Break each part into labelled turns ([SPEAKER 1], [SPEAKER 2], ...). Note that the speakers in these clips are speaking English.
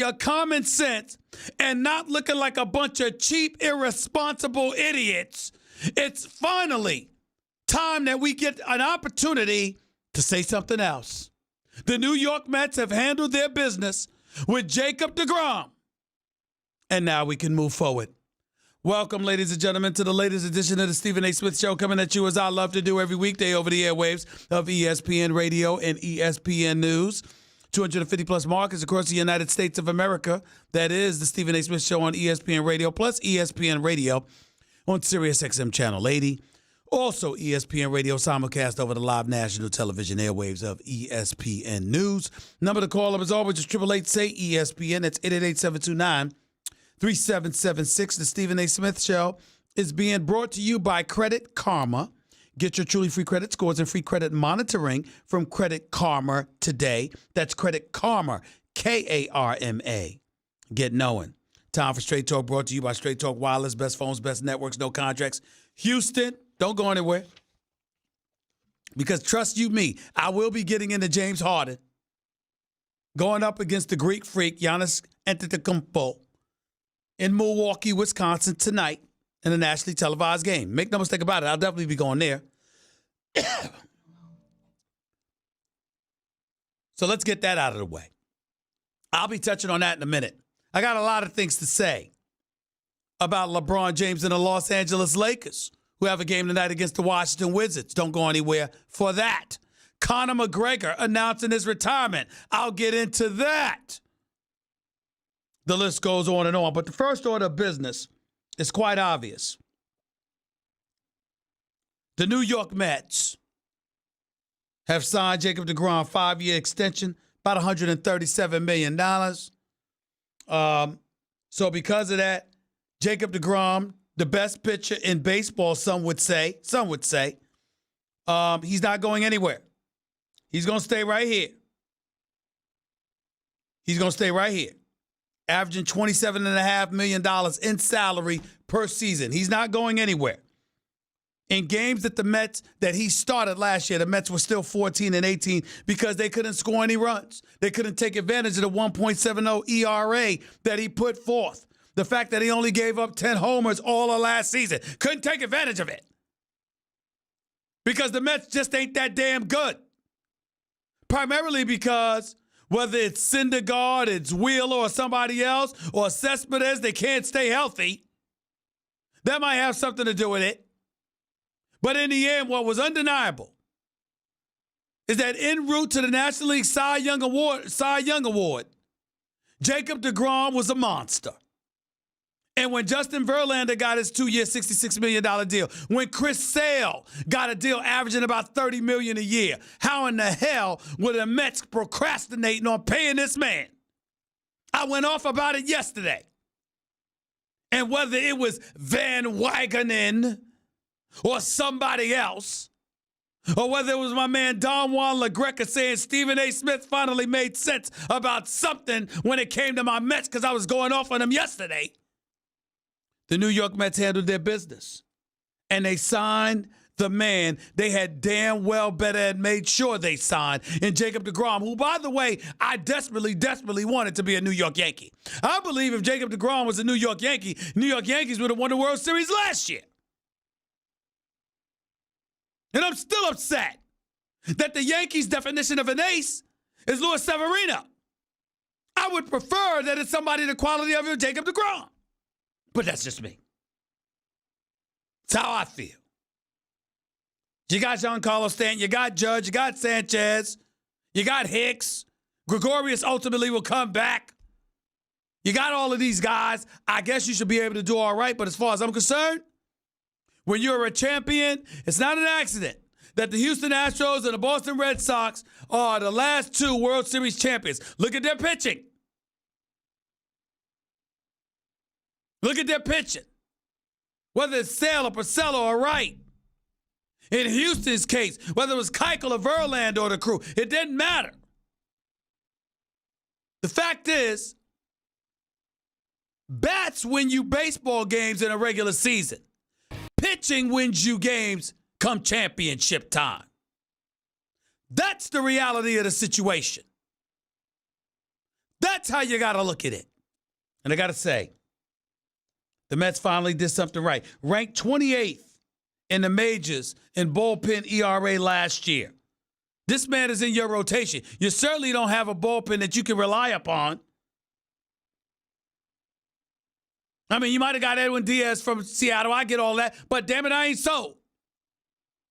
[SPEAKER 1] your common sense and not looking like a bunch of cheap, irresponsible idiots, it's finally time that we get an opportunity to say something else. The New York Mets have handled their business with Jacob deGrom. And now we can move forward. Welcome, ladies and gentlemen, to the latest edition of the Stephen A. Smith Show, coming at you as I love to do every weekday over the airwaves of ESPN Radio and ESPN News. 250-plus markets across the United States of America. That is the Stephen A. Smith Show on ESPN Radio, plus ESPN Radio on Sirius XM Channel 80. Also, ESPN Radio simulcast over the live national television airwaves of ESPN News. Number to call up, as always, is 888-SAY-ESPN. That's 888-729-3776. The Stephen A. Smith Show is being brought to you by Credit Karma. Get your truly free credit scores and free credit monitoring from Credit Karma today. That's Credit Karma, K-A-R-M-A. Get knowing. Time for Straight Talk, brought to you by Straight Talk Wireless. Best phones, best networks, no contracts. Houston, don't go anywhere. Because trust you me, I will be getting into James Harden going up against the Greek freak, Giannis Antetokounmpo, in Milwaukee, Wisconsin tonight in a nationally televised game. Make no mistake about it, I'll definitely be going there. So let's get that out of the way. I'll be touching on that in a minute. I got a lot of things to say about LeBron James and the Los Angeles Lakers, who have a game tonight against the Washington Wizards. Don't go anywhere for that. Conor McGregor announcing his retirement. I'll get into that. The list goes on and on. But the first order of business is quite obvious. The New York Mets have signed Jacob deGrom, 5-year extension, about $137 million. So because of that, Jacob deGrom, the best pitcher in baseball, some would say, he's not going anywhere. He's going to stay right here. Averaging $27.5 million in salary per season. He's not going anywhere. In games that he started last year, the Mets were still 14-18 because they couldn't score any runs. They couldn't take advantage of the 1.70 ERA that he put forth. The fact that he only gave up 10 homers all of last season. Couldn't take advantage of it. Because the Mets just ain't that damn good. Primarily because whether it's Syndergaard, it's Wheeler, or somebody else, or Cespedes, they can't stay healthy. That might have something to do with it. But in the end, what was undeniable is that en route to the National League Cy Young Award, Jacob deGrom was a monster. And when Justin Verlander got his 2-year, $66 million deal, when Chris Sale got a deal averaging about $30 million a year, how in the hell were the Mets procrastinating on paying this man? I went off about it yesterday. And whether it was Van Wagenen or somebody else, or whether it was my man Don Juan LaGreca saying Stephen A. Smith finally made sense about something when it came to my Mets because I was going off on them yesterday, the New York Mets handled their business. And they signed the man they had damn well better had made sure they signed in Jacob deGrom, who, by the way, I desperately wanted to be a New York Yankee. I believe if Jacob deGrom was a New York Yankee, New York Yankees would have won the World Series last year. And I'm still upset that the Yankees' definition of an ace is Luis Severino. I would prefer that it's somebody the quality of Jacob deGrom. But that's just me. It's how I feel. You got Giancarlo Stanton, you got Judge, you got Sanchez, you got Hicks. Gregorius ultimately will come back. You got all of these guys. I guess you should be able to do all right. But as far as I'm concerned, when you're a champion, it's not an accident that the Houston Astros and the Boston Red Sox are the last 2 World Series champions. Look at their pitching. Look at their pitching. Whether it's Sale or Porcello or Wright. In Houston's case, whether it was Keuchel or Verlander or the crew, it didn't matter. The fact is, bats win you baseball games in a regular season. Pitching wins you games come championship time. That's the reality of the situation. That's how you got to look at it. And I got to say, the Mets finally did something right. Ranked 28th in the majors in bullpen ERA last year. This man is in your rotation. You certainly don't have a bullpen that you can rely upon. I mean, you might have got Edwin Diaz from Seattle. I get all that. But damn it, I ain't so.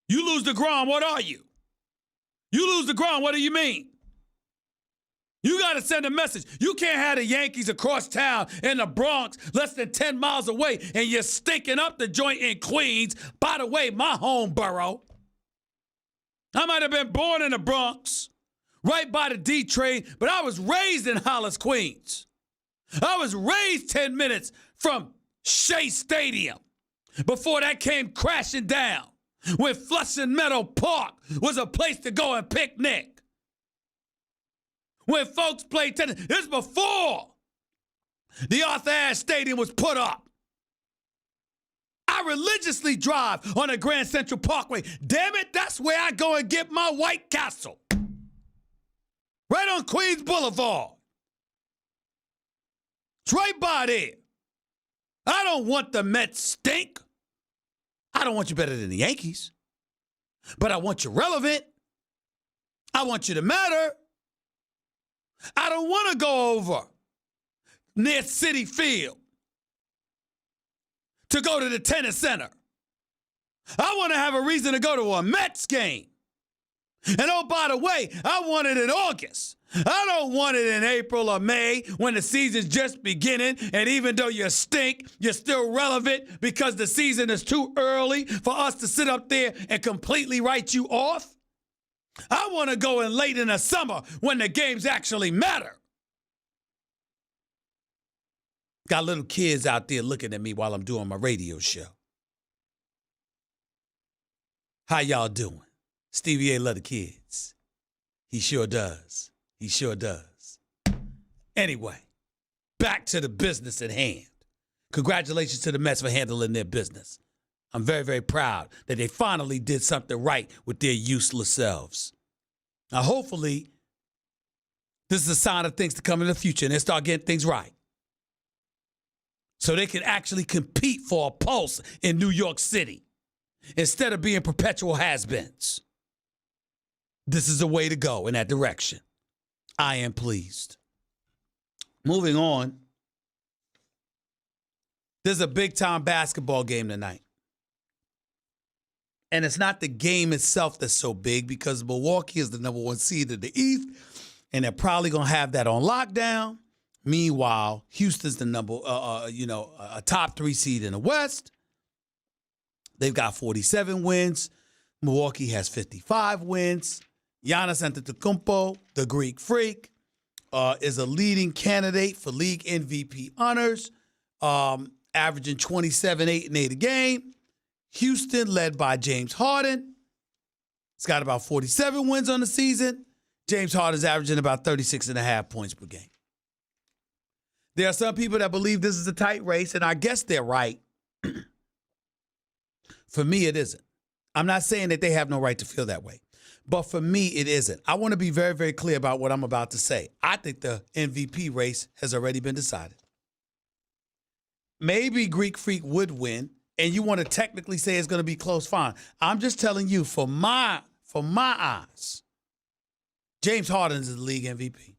[SPEAKER 1] You lose deGrom, what are you? You lose deGrom, what do you mean? You got to send a message. You can't have the Yankees across town in the Bronx, less than 10 miles away, and you're stinking up the joint in Queens. By the way, my home borough. I might have been born in the Bronx, right by the D train, but I was raised in Hollis, Queens. I was raised 10 minutes from Shea Stadium before that came crashing down, when Flushing Meadow Park was a place to go and picnic. When folks played tennis, this is before the Arthur Ashe Stadium was put up. I religiously drive on the Grand Central Parkway. Damn it, that's where I go and get my White Castle. Right on Queens Boulevard. It's right by there. I don't want the Mets stink. I don't want you better than the Yankees. But I want you relevant. I want you to matter. I don't want to go over near Citi Field to go to the tennis center. I want to have a reason to go to a Mets game. And oh, by the way, I want it in August. I don't want it in April or May when the season's just beginning, and even though you stink, you're still relevant because the season is too early for us to sit up there and completely write you off. I want to go in late in the summer when the games actually matter. Got little kids out there looking at me while I'm doing my radio show. How y'all doing? Stevie A love the kids. He sure does. He sure does. Anyway, back to the business at hand. Congratulations to the Mets for handling their business. I'm very, very proud that they finally did something right with their useless selves. Now, hopefully, this is a sign of things to come in the future and they start getting things right. So they can actually compete for a pulse in New York City instead of being perpetual has-beens. This is the way to go in that direction. I am pleased. Moving on, there's a big-time basketball game tonight. And it's not the game itself that's so big because Milwaukee is the number one seed in the East, and they're probably going to have that on lockdown. Meanwhile, Houston's the a top 3 seed in the West. They've got 47 wins. Milwaukee has 55 wins. Giannis Antetokounmpo, the Greek Freak, is a leading candidate for league MVP honors, averaging 27, 8, and 8 a game. Houston, led by James Harden, it's got about 47 wins on the season. James Harden's averaging about 36.5 points per game. There are some people that believe this is a tight race, and I guess they're right. For me, it isn't. I'm not saying that they have no right to feel that way. But for me, it isn't. I want to be very, very clear about what I'm about to say. I think the MVP race has already been decided. Maybe Greek Freak would win, and you want to technically say it's going to be close, fine. I'm just telling you, for my eyes, James Harden is the league MVP.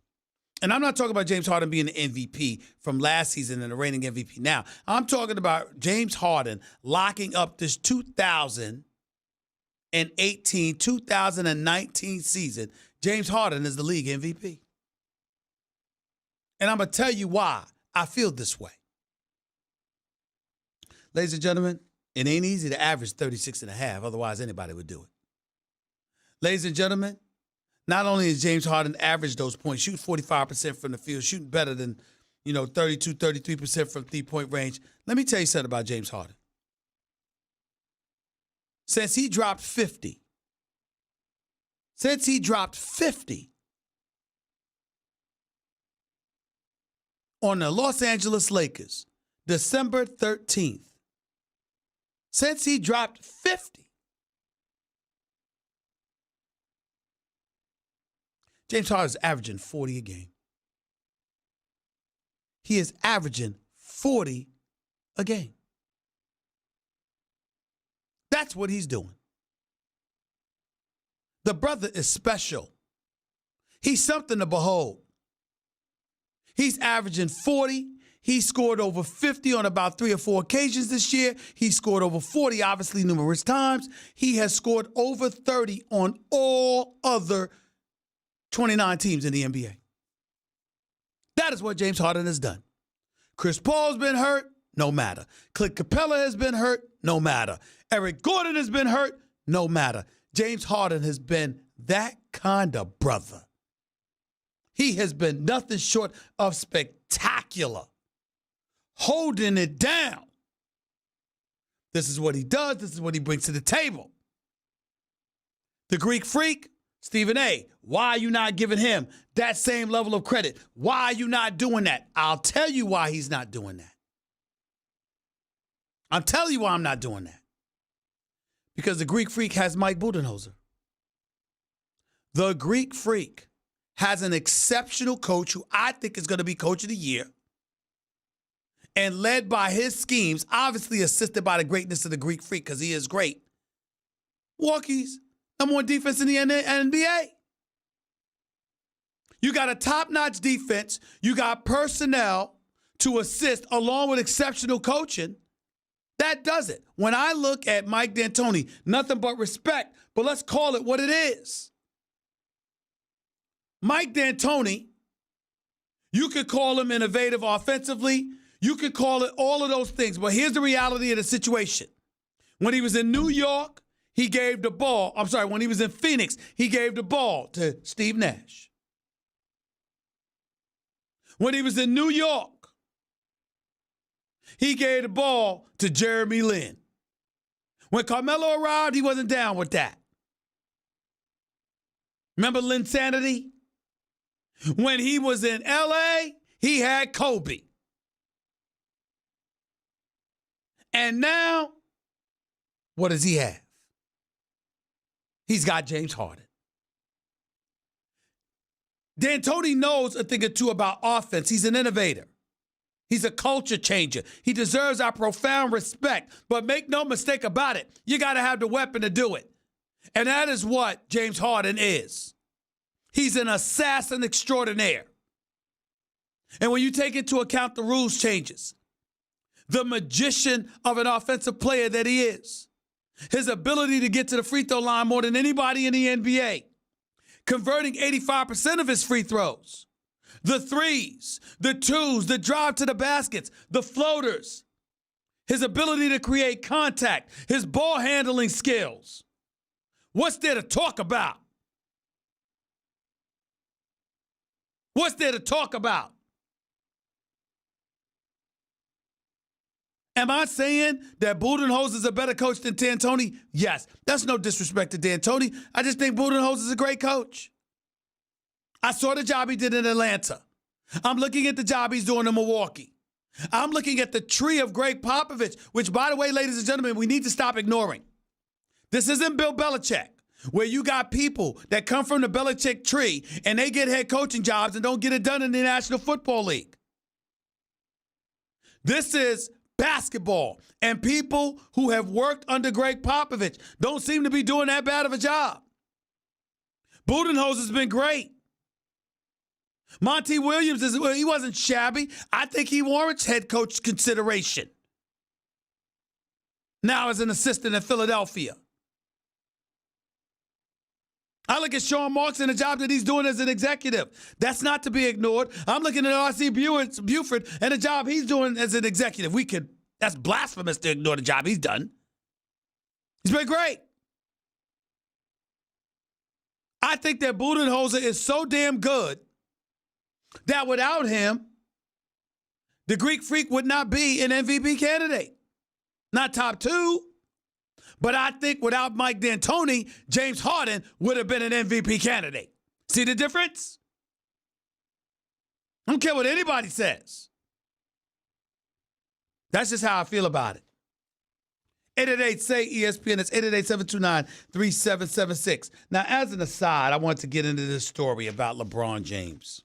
[SPEAKER 1] And I'm not talking about James Harden being the MVP from last season and the reigning MVP now. I'm talking about James Harden locking up this 2018-2019 season. James Harden is the league MVP. And I'm going to tell you why I feel this way. Ladies and gentlemen, it ain't easy to average 36.5. Otherwise, anybody would do it. Ladies and gentlemen, not only is James Harden average those points, shooting 45% from the field, shooting better than, 32, 33% from three-point range. Let me tell you something about James Harden. Since he dropped 50 on the Los Angeles Lakers, December 13th, since he dropped 50, James Harden's averaging 40 a game. he is averaging 40 a game. That's what he's doing. The brother is special. He's something to behold. He's averaging 40. He scored over 50 on about 3 or 4 occasions this year. He scored over 40, obviously, numerous times. He has scored over 30 on all other 29 teams in the NBA. That is what James Harden has done. Chris Paul's been hurt, no matter. Clint Capella has been hurt, no matter. Eric Gordon has been hurt, no matter. James Harden has been that kind of brother. He has been nothing short of spectacular, holding it down. This is what he does. This is what he brings to the table. The Greek Freak, Stephen A., why are you not giving him that same level of credit? Why are you not doing that? I'll tell you why he's not doing that. I'll tell you why I'm not doing that. Because the Greek Freak has Mike Budenholzer. The Greek Freak has an exceptional coach who I think is going to be coach of the year and led by his schemes, obviously assisted by the greatness of the Greek Freak because he is great. Milwaukee's number 1 defense in the NBA. You got a top-notch defense. You got personnel to assist along with exceptional coaching. That does it. When I look at Mike D'Antoni, nothing but respect, but let's call it what it is. Mike D'Antoni, you could call him innovative offensively. You could call it all of those things. But here's the reality of the situation. When he was in New York, he gave the ball. When he was in Phoenix, he gave the ball to Steve Nash. When he was in New York, he gave the ball to Jeremy Lin. When Carmelo arrived, he wasn't down with that. Remember Linsanity? When he was in L.A., he had Kobe. And now, what does he have? He's got James Harden. D'Antoni knows a thing or two about offense. He's an innovator. He's a culture changer. He deserves our profound respect. But make no mistake about it, you got to have the weapon to do it. And that is what James Harden is. He's an assassin extraordinaire. And when you take into account the rules changes, the magician of an offensive player that he is, his ability to get to the free throw line more than anybody in the NBA, converting 85% of his free throws, the threes, the twos, the drive to the baskets, the floaters, his ability to create contact, his ball handling skills. What's there to talk about? What's there to talk about? Am I saying that Budenholzer is a better coach than D'Antoni? Yes. That's no disrespect to D'Antoni. I just think Budenholzer is a great coach. I saw the job he did in Atlanta. I'm looking at the job he's doing in Milwaukee. I'm looking at the tree of Greg Popovich, which, by the way, ladies and gentlemen, we need to stop ignoring. This isn't Bill Belichick, where you got people that come from the Belichick tree and they get head coaching jobs and don't get it done in the National Football League. This is basketball, and people who have worked under Greg Popovich don't seem to be doing that bad of a job. Budenholzer's been great. Monty Williams, he wasn't shabby. I think he warrants head coach consideration. Now as an assistant in Philadelphia. I look at Sean Marks and the job that he's doing as an executive. That's not to be ignored. I'm looking at R.C. Buford and the job he's doing as an executive. That's blasphemous to ignore the job he's done. He's been great. I think that Budenholzer is so damn good that without him, the Greek Freak would not be an MVP candidate. Not top 2. But I think without Mike D'Antoni, James Harden would have been an MVP candidate. See the difference? I don't care what anybody says. That's just how I feel about it. 888-SAY-ESPN. It's 888-729-3776. Now, as an aside, I want to get into this story about LeBron James.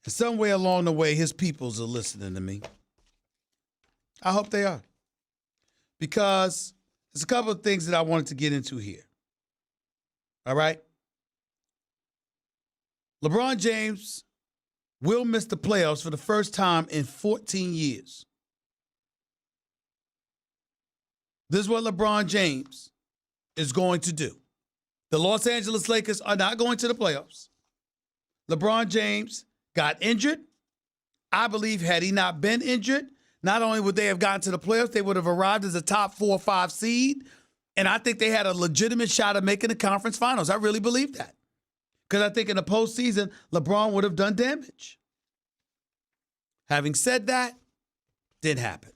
[SPEAKER 1] And somewhere along the way, his peoples are listening to me. I hope they are. Because there's a couple of things that I wanted to get into here. All right? LeBron James will miss the playoffs for the first time in 14 years. This is what LeBron James is going to do. The Los Angeles Lakers are not going to the playoffs. LeBron James got injured. I believe had he not been injured, not only would they have gotten to the playoffs, they would have arrived as a top 4 or 5 seed. And I think they had a legitimate shot of making the conference finals. I really believe that. Because I think in the postseason, LeBron would have done damage. Having said that, didn't happen.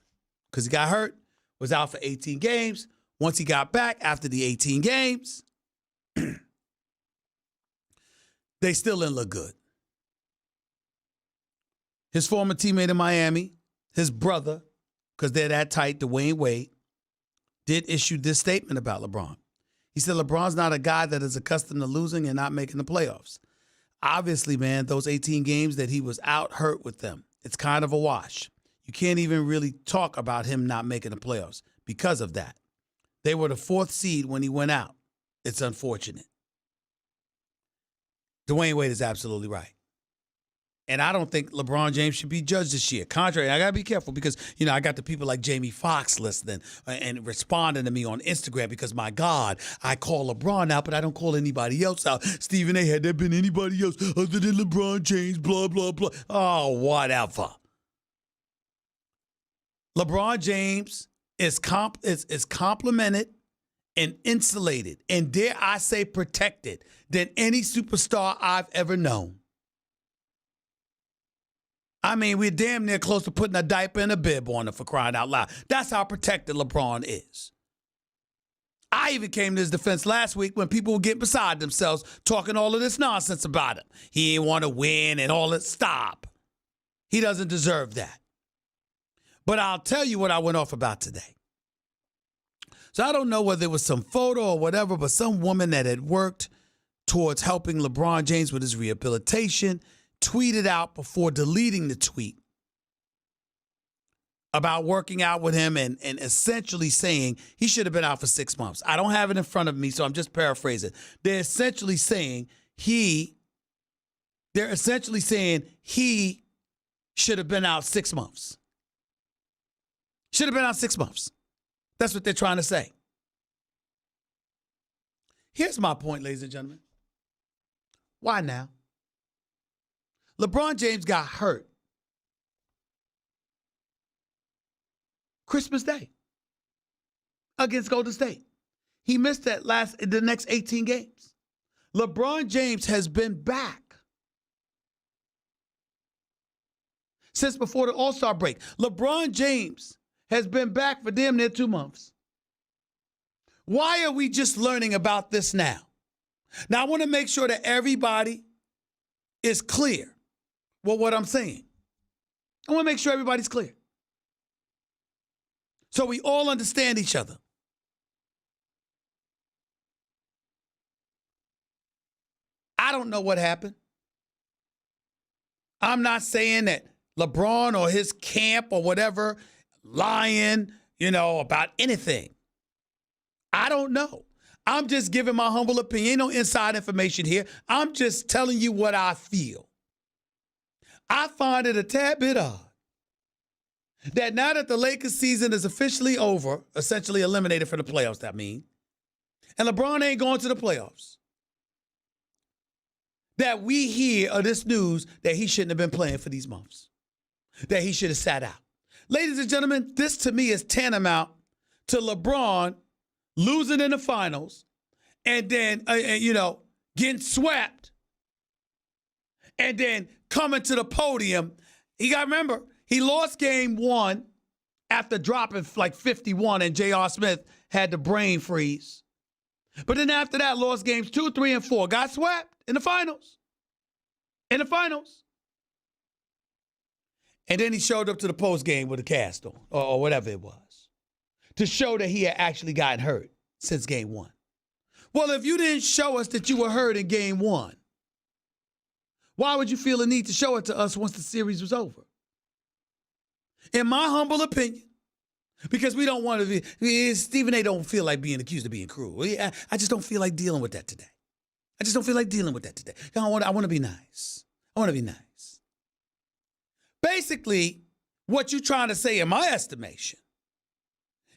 [SPEAKER 1] Because he got hurt, was out for 18 games. Once he got back after the 18 games, they still didn't look good. His former teammate in Miami, his brother, because they're that tight, Dwayne Wade, did issue this statement about LeBron. He said, LeBron's not a guy that is accustomed to losing and not making the playoffs. Obviously, man, those 18 games that he was out hurt with them, it's kind of a wash. You can't even really talk about him not making the playoffs because of that. They were the 4th seed when he went out. It's unfortunate. Dwayne Wade is absolutely right. And I don't think LeBron James should be judged this year. Contrary, I got to be careful because, I got the people like Jamie Foxx listening and responding to me on Instagram because, my God, I call LeBron out, but I don't call anybody else out. Stephen A., had there been anybody else other than LeBron James, blah, blah, blah. Oh, whatever. LeBron James is complimented and insulated, and dare I say protected, than any superstar I've ever known. I mean, we're damn near close to putting a diaper and a bib on him, for crying out loud. That's how protected LeBron is. I even came to his defense last week when people were getting beside themselves talking all of this nonsense about him. He didn't want to win and all that. Stop. He doesn't deserve that. But I'll tell you what I went off about today. So I don't know whether it was some photo or whatever, but some woman that had worked towards helping LeBron James with his rehabilitation tweeted out before deleting the tweet about working out with him and essentially saying he should have been out for 6 months. I don't have it in front of me, so I'm just paraphrasing. They're essentially saying he should have been out 6 months. Should have been out 6 months. That's what they're trying to say. Here's my point, ladies and gentlemen. Why now? LeBron James got hurt Christmas Day against Golden State. He missed the next 18 games. LeBron James has been back since before the All-Star break. LeBron James has been back for damn near 2 months. Why are we just learning about this now? Now, I want to make sure that everybody is clear with what I'm saying. I want to make sure everybody's clear, so we all understand each other. I don't know what happened. I'm not saying that LeBron or his camp or whatever lying, about anything. I don't know. I'm just giving my humble opinion. Ain't no inside information here. I'm just telling you what I feel. I find it a tad bit odd that now that the Lakers season is officially over, essentially eliminated from the playoffs, that means, and LeBron ain't going to the playoffs, that we hear of this news that he shouldn't have been playing for these months, that he should have sat out. Ladies and gentlemen, this to me is tantamount to LeBron losing in the finals and then, getting swept and then coming to the podium. You got to remember, he lost game 1 after dropping like 51 and J.R. Smith had the brain freeze. But then after that, lost games 2, 3, and 4. Got swept in the finals. And then he showed up to the post game with a cast on or whatever it was to show that he had actually gotten hurt since game 1. Well, if you didn't show us that you were hurt in game 1, Why would you feel a need to show it to us once the series was over? In my humble opinion, because we don't want to be, Stephen A. don't feel like being accused of being cruel. I just don't feel like dealing with that today. I want to be nice. Basically, what you're trying to say, in my estimation,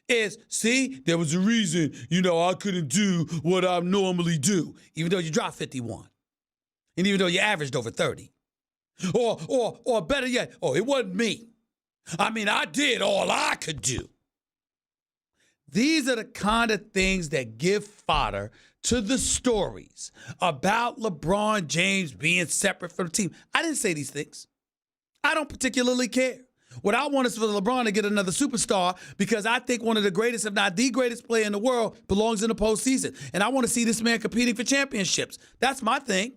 [SPEAKER 1] is, see, there was a reason, I couldn't do what I normally do, even though you dropped 51. And even though you averaged over 30. Or better yet, it wasn't me. I mean, I did all I could do. These are the kind of things that give fodder to the stories about LeBron James being separate from the team. I didn't say these things. I don't particularly care. What I want is for LeBron to get another superstar because I think one of the greatest, if not the greatest player in the world, belongs in the postseason. And I want to see this man competing for championships. That's my thing.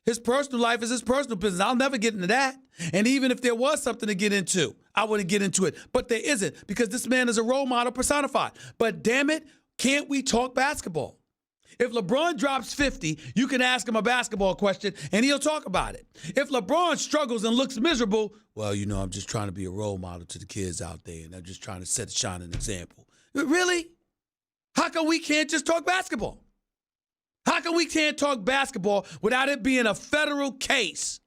[SPEAKER 1] His personal life is his personal business. I'll never get into that. And even if there was something to get into, I wouldn't get into it. But there isn't, because this man is a role model personified. But damn it, can't we talk basketball? If LeBron drops 50, you can ask him a basketball question, and he'll talk about it. If LeBron struggles and looks miserable, well, I'm just trying to be a role model to the kids out there, and I'm just trying to set a shining example. Really? How come we can't just talk basketball? How come we can't talk basketball without it being a federal case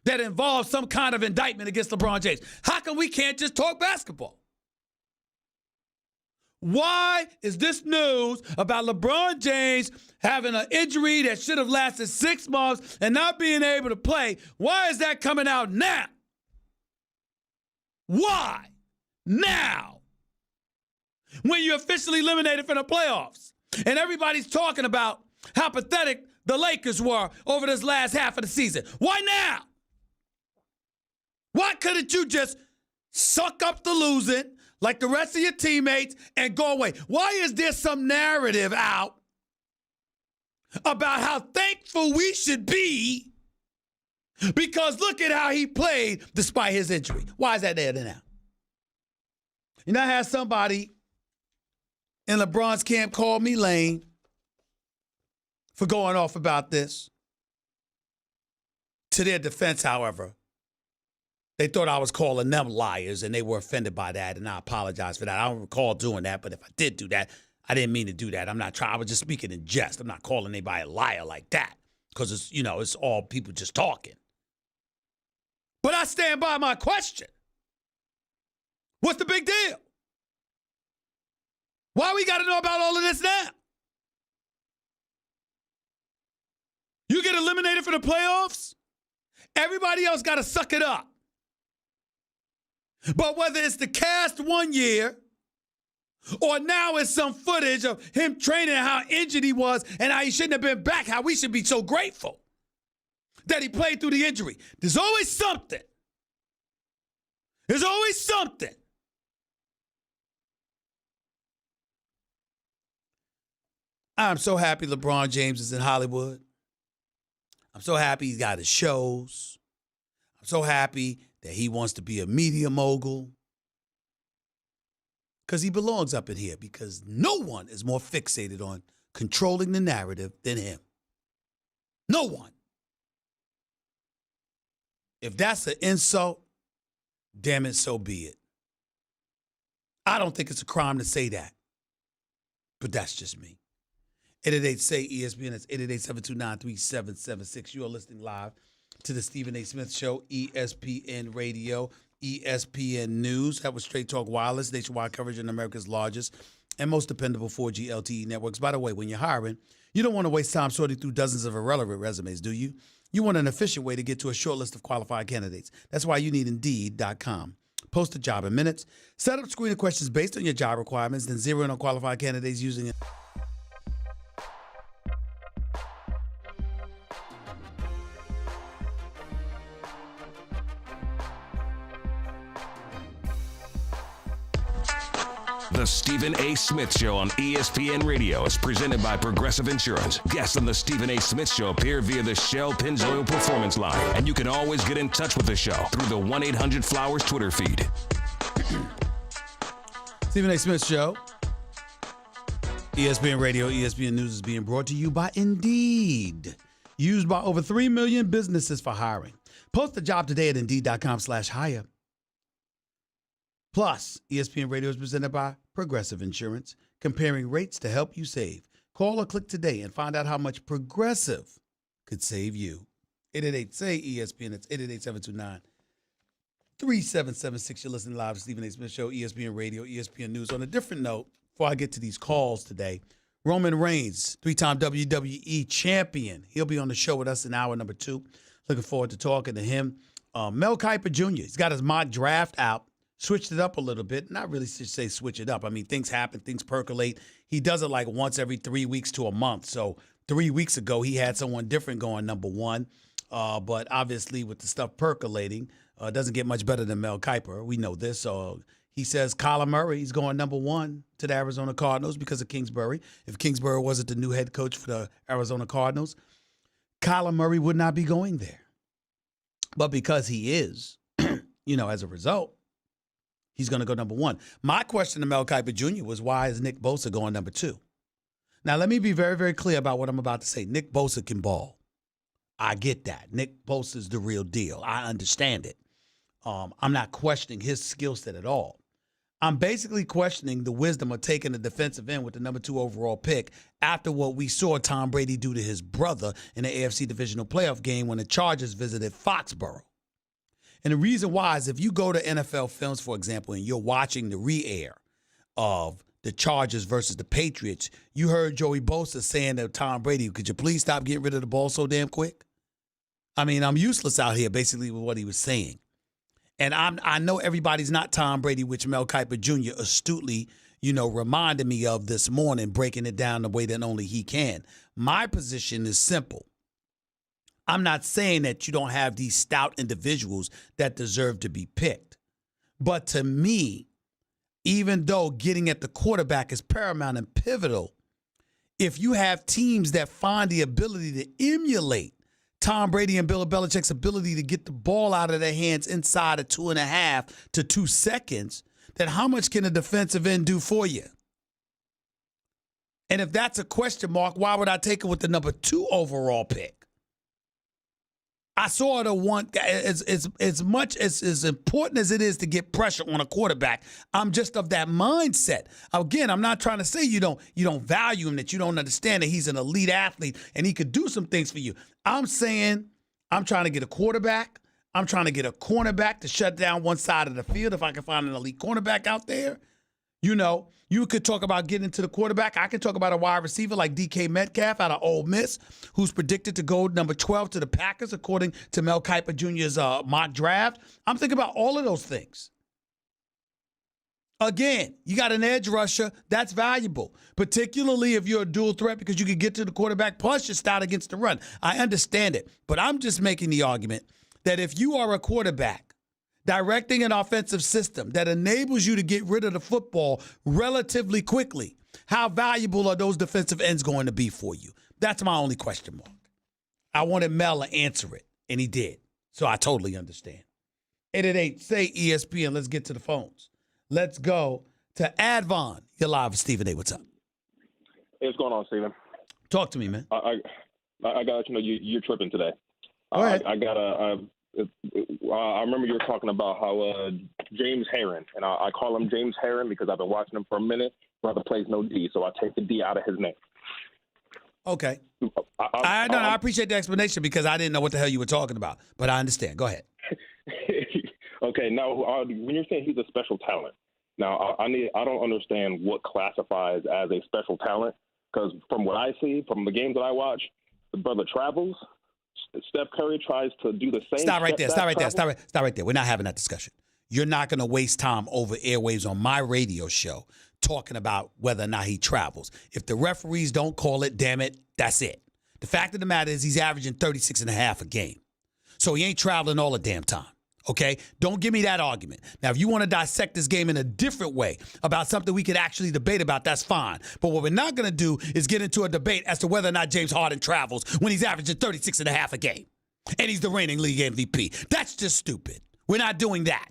[SPEAKER 1] that involves some kind of indictment against LeBron James? How come we can't just talk basketball? Why is this news about LeBron James having an injury that should have lasted 6 months and not being able to play? Why is that coming out now? Why? Now? When you're officially eliminated from the playoffs. And everybody's talking about how pathetic the Lakers were over this last half of the season. Why now? Why couldn't you just suck up the losing like the rest of your teammates and go away? Why is there some narrative out about how thankful we should be because look at how he played despite his injury? Why is that there now? I had somebody in LeBron's camp call me lame for going off about this. To their defense, however, they thought I was calling them liars, and they were offended by that, and I apologize for that. I don't recall doing that, but if I did do that, I didn't mean to do that. I was just speaking in jest. I'm not calling anybody a liar like that because it's all people just talking. But I stand by my question. What's the big deal? Why we got to know about all of this now? You get eliminated from the playoffs, everybody else got to suck it up. But whether it's the cast 1 year or now it's some footage of him training and how injured he was and how he shouldn't have been back, how we should be so grateful that he played through the injury. There's always something. There's always something. I'm so happy LeBron James is in Hollywood. I'm so happy he's got his shows. I'm so happy that he wants to be a media mogul. Because he belongs up in here. Because no one is more fixated on controlling the narrative than him. No one. If that's an insult, damn it, so be it. I don't think it's a crime to say that. But that's just me. 888-SAY-ESPN. That's 888-729-3776. You are listening live to the Stephen A. Smith Show, ESPN Radio, ESPN News. That was Straight Talk Wireless, nationwide coverage on America's largest and most dependable 4G LTE networks. By the way, when you're hiring, you don't want to waste time sorting through dozens of irrelevant resumes, do you? You want an efficient way to get to a short list of qualified candidates. That's why you need Indeed.com. Post a job in minutes. Set up screening questions based on your job requirements, then zero in on qualified candidates using it.
[SPEAKER 2] The Stephen A. Smith Show on ESPN Radio is presented by Progressive Insurance. Guests on the Stephen A. Smith Show appear via the Shell Pennzoil Performance Line. And you can always get in touch with the show through the 1-800-Flowers Twitter feed.
[SPEAKER 1] Stephen A. Smith Show, ESPN Radio, ESPN News is being brought to you by Indeed. Used by over 3 million businesses for hiring. Post a job today at Indeed.com/hire. Plus, ESPN Radio is presented by Progressive Insurance, comparing rates to help you save. Call or click today and find out how much Progressive could save you. 888-SAY-ESPN. It's 888-729-3776. You're listening live to Stephen A. Smith Show, ESPN Radio, ESPN News. On a different note, before I get to these calls today, Roman Reigns, 3-time WWE champion. He'll be on the show with us in hour number 2. Looking forward to talking to him. Mel Kiper Jr., he's got his mock draft out. Switched it up a little bit. Not really to say switch it up. I mean, things happen, things percolate. He does it like once every 3 weeks to a month. So 3 weeks ago, he had someone different going number 1. But obviously, with the stuff percolating, doesn't get much better than Mel Kiper. We know this. So he says Kyler Murray is going number 1 to the Arizona Cardinals because of Kingsbury. If Kingsbury wasn't the new head coach for the Arizona Cardinals, Kyler Murray would not be going there. But because he is, as a result, he's going to go number 1. My question to Mel Kiper Jr. was, why is Nick Bosa going number 2? Now, let me be very, very clear about what I'm about to say. Nick Bosa can ball. I get that. Nick Bosa is the real deal. I understand it. I'm not questioning his skill set at all. I'm basically questioning the wisdom of taking a defensive end with the number 2 overall pick after what we saw Tom Brady do to his brother in the AFC Divisional Playoff game when the Chargers visited Foxborough. And the reason why is if you go to NFL Films, for example, and you're watching the re-air of the Chargers versus the Patriots, you heard Joey Bosa saying to Tom Brady, could you please stop getting rid of the ball so damn quick? I mean, I'm useless out here, basically, with what he was saying. And I know everybody's not Tom Brady, which Mel Kiper Jr. astutely, reminded me of this morning, breaking it down the way that only he can. My position is simple. I'm not saying that you don't have these stout individuals that deserve to be picked. But to me, even though getting at the quarterback is paramount and pivotal, if you have teams that find the ability to emulate Tom Brady and Bill Belichick's ability to get the ball out of their hands inside of 2.5 to 2 seconds, then how much can a defensive end do for you? And if that's a question mark, why would I take it with the number 2 overall pick? I saw it as much as important as it is to get pressure on a quarterback. I'm just of that mindset. Again, I'm not trying to say you don't value him, that you don't understand that he's an elite athlete and he could do some things for you. I'm saying I'm trying to get a quarterback. I'm trying to get a cornerback to shut down one side of the field if I can find an elite cornerback out there. You could talk about getting to the quarterback. I could talk about a wide receiver like DK Metcalf out of Ole Miss, who's predicted to go number 12 to the Packers, according to Mel Kiper Jr.'s mock draft. I'm thinking about all of those things. Again, you got an edge rusher. That's valuable, particularly if you're a dual threat because you can get to the quarterback, plus you're stout against the run. I understand it, but I'm just making the argument that if you are a quarterback, directing an offensive system that enables you to get rid of the football relatively quickly, how valuable are those defensive ends going to be for you? That's my only question mark. I wanted Mel to answer it, and he did. So I totally understand. 888-SAY-ESPN. Let's get to the phones. Let's go to Advon. You're live with Stephen A. What's up?
[SPEAKER 3] Hey, what's going on, Stephen?
[SPEAKER 1] Talk to me, man.
[SPEAKER 3] I got to let you know you're tripping today.
[SPEAKER 1] Go ahead.
[SPEAKER 3] I remember you were talking about how James Harden, and I call him James Harden because I've been watching him for a minute. Brother plays no D, so I take the D out of his name.
[SPEAKER 1] Okay. I appreciate the explanation because I didn't know what the hell you were talking about, but I understand. Go ahead.
[SPEAKER 3] Okay. Now, when you're saying he's a special talent, now I don't understand what classifies as a special talent because from what I see, from the games that I watch, the brother travels. Steph Curry tries to do the same.
[SPEAKER 1] Stop right there. We're not having that discussion. You're not going to waste time over airwaves on my radio show talking about whether or not he travels. If the referees don't call it, damn it, that's it. The fact of the matter is he's averaging 36.5 a game. So he ain't traveling all the damn time. Okay? Don't give me that argument. Now, if you want to dissect this game in a different way about something we could actually debate about, that's fine. But what we're not going to do is get into a debate as to whether or not James Harden travels when he's averaging 36.5 a game. And he's the reigning league MVP. That's just stupid. We're not doing that.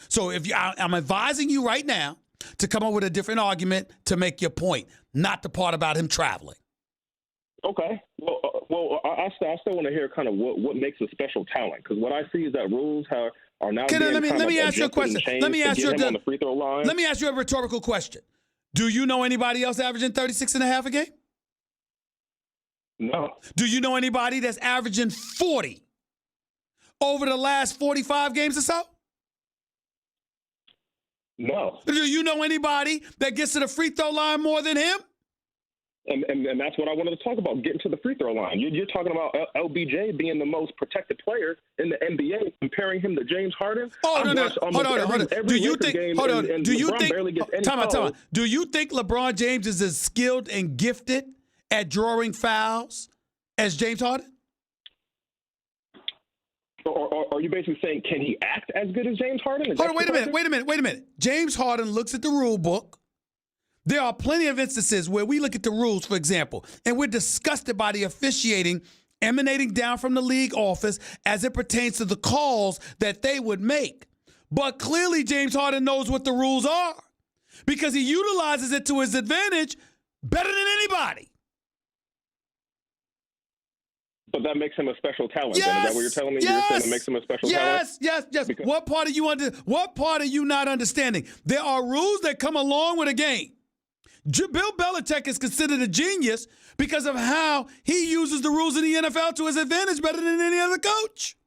[SPEAKER 1] So I'm advising you right now to come up with a different argument to make your point, not the part about him traveling.
[SPEAKER 3] Okay. I still want to hear kind of what makes a special talent, because what I see is that rules are now being
[SPEAKER 1] let me ask you a question. Let me ask you
[SPEAKER 3] on the free throw line.
[SPEAKER 1] Let me ask you a rhetorical question. Do you know anybody else averaging 36 and a half a game?
[SPEAKER 3] No.
[SPEAKER 1] Do you know anybody that's averaging 40 over the last 45 games or so?
[SPEAKER 3] No.
[SPEAKER 1] Do you know anybody that gets to the free throw line more than him?
[SPEAKER 3] And that's what I wanted to talk about, getting to the free throw line. You're talking about LBJ being the most protected player in the NBA, comparing him to James Harden.
[SPEAKER 1] Oh, no. Hold on. Do you think time out. Do you think LeBron James is as skilled and gifted at drawing fouls as James Harden?
[SPEAKER 3] Or are you basically saying, can he act as good as James Harden?
[SPEAKER 1] Hold on, wait a minute. James Harden looks at the rule book. There are plenty of instances where we look at the rules, for example, and we're disgusted by the officiating emanating down from the league office as it pertains to the calls that they would make. But clearly James Harden knows what the rules are because he utilizes it to his advantage better than anybody.
[SPEAKER 3] But that makes him a special talent.
[SPEAKER 1] Yes,
[SPEAKER 3] then. Is that what you're telling me?
[SPEAKER 1] Yes,
[SPEAKER 3] you're saying it makes him a special talent?
[SPEAKER 1] Yes.
[SPEAKER 3] Because
[SPEAKER 1] what part are you not understanding? There are rules that come along with a game. Bill Belichick is considered a genius because of how he uses the rules in the NFL to his advantage better than any other coach.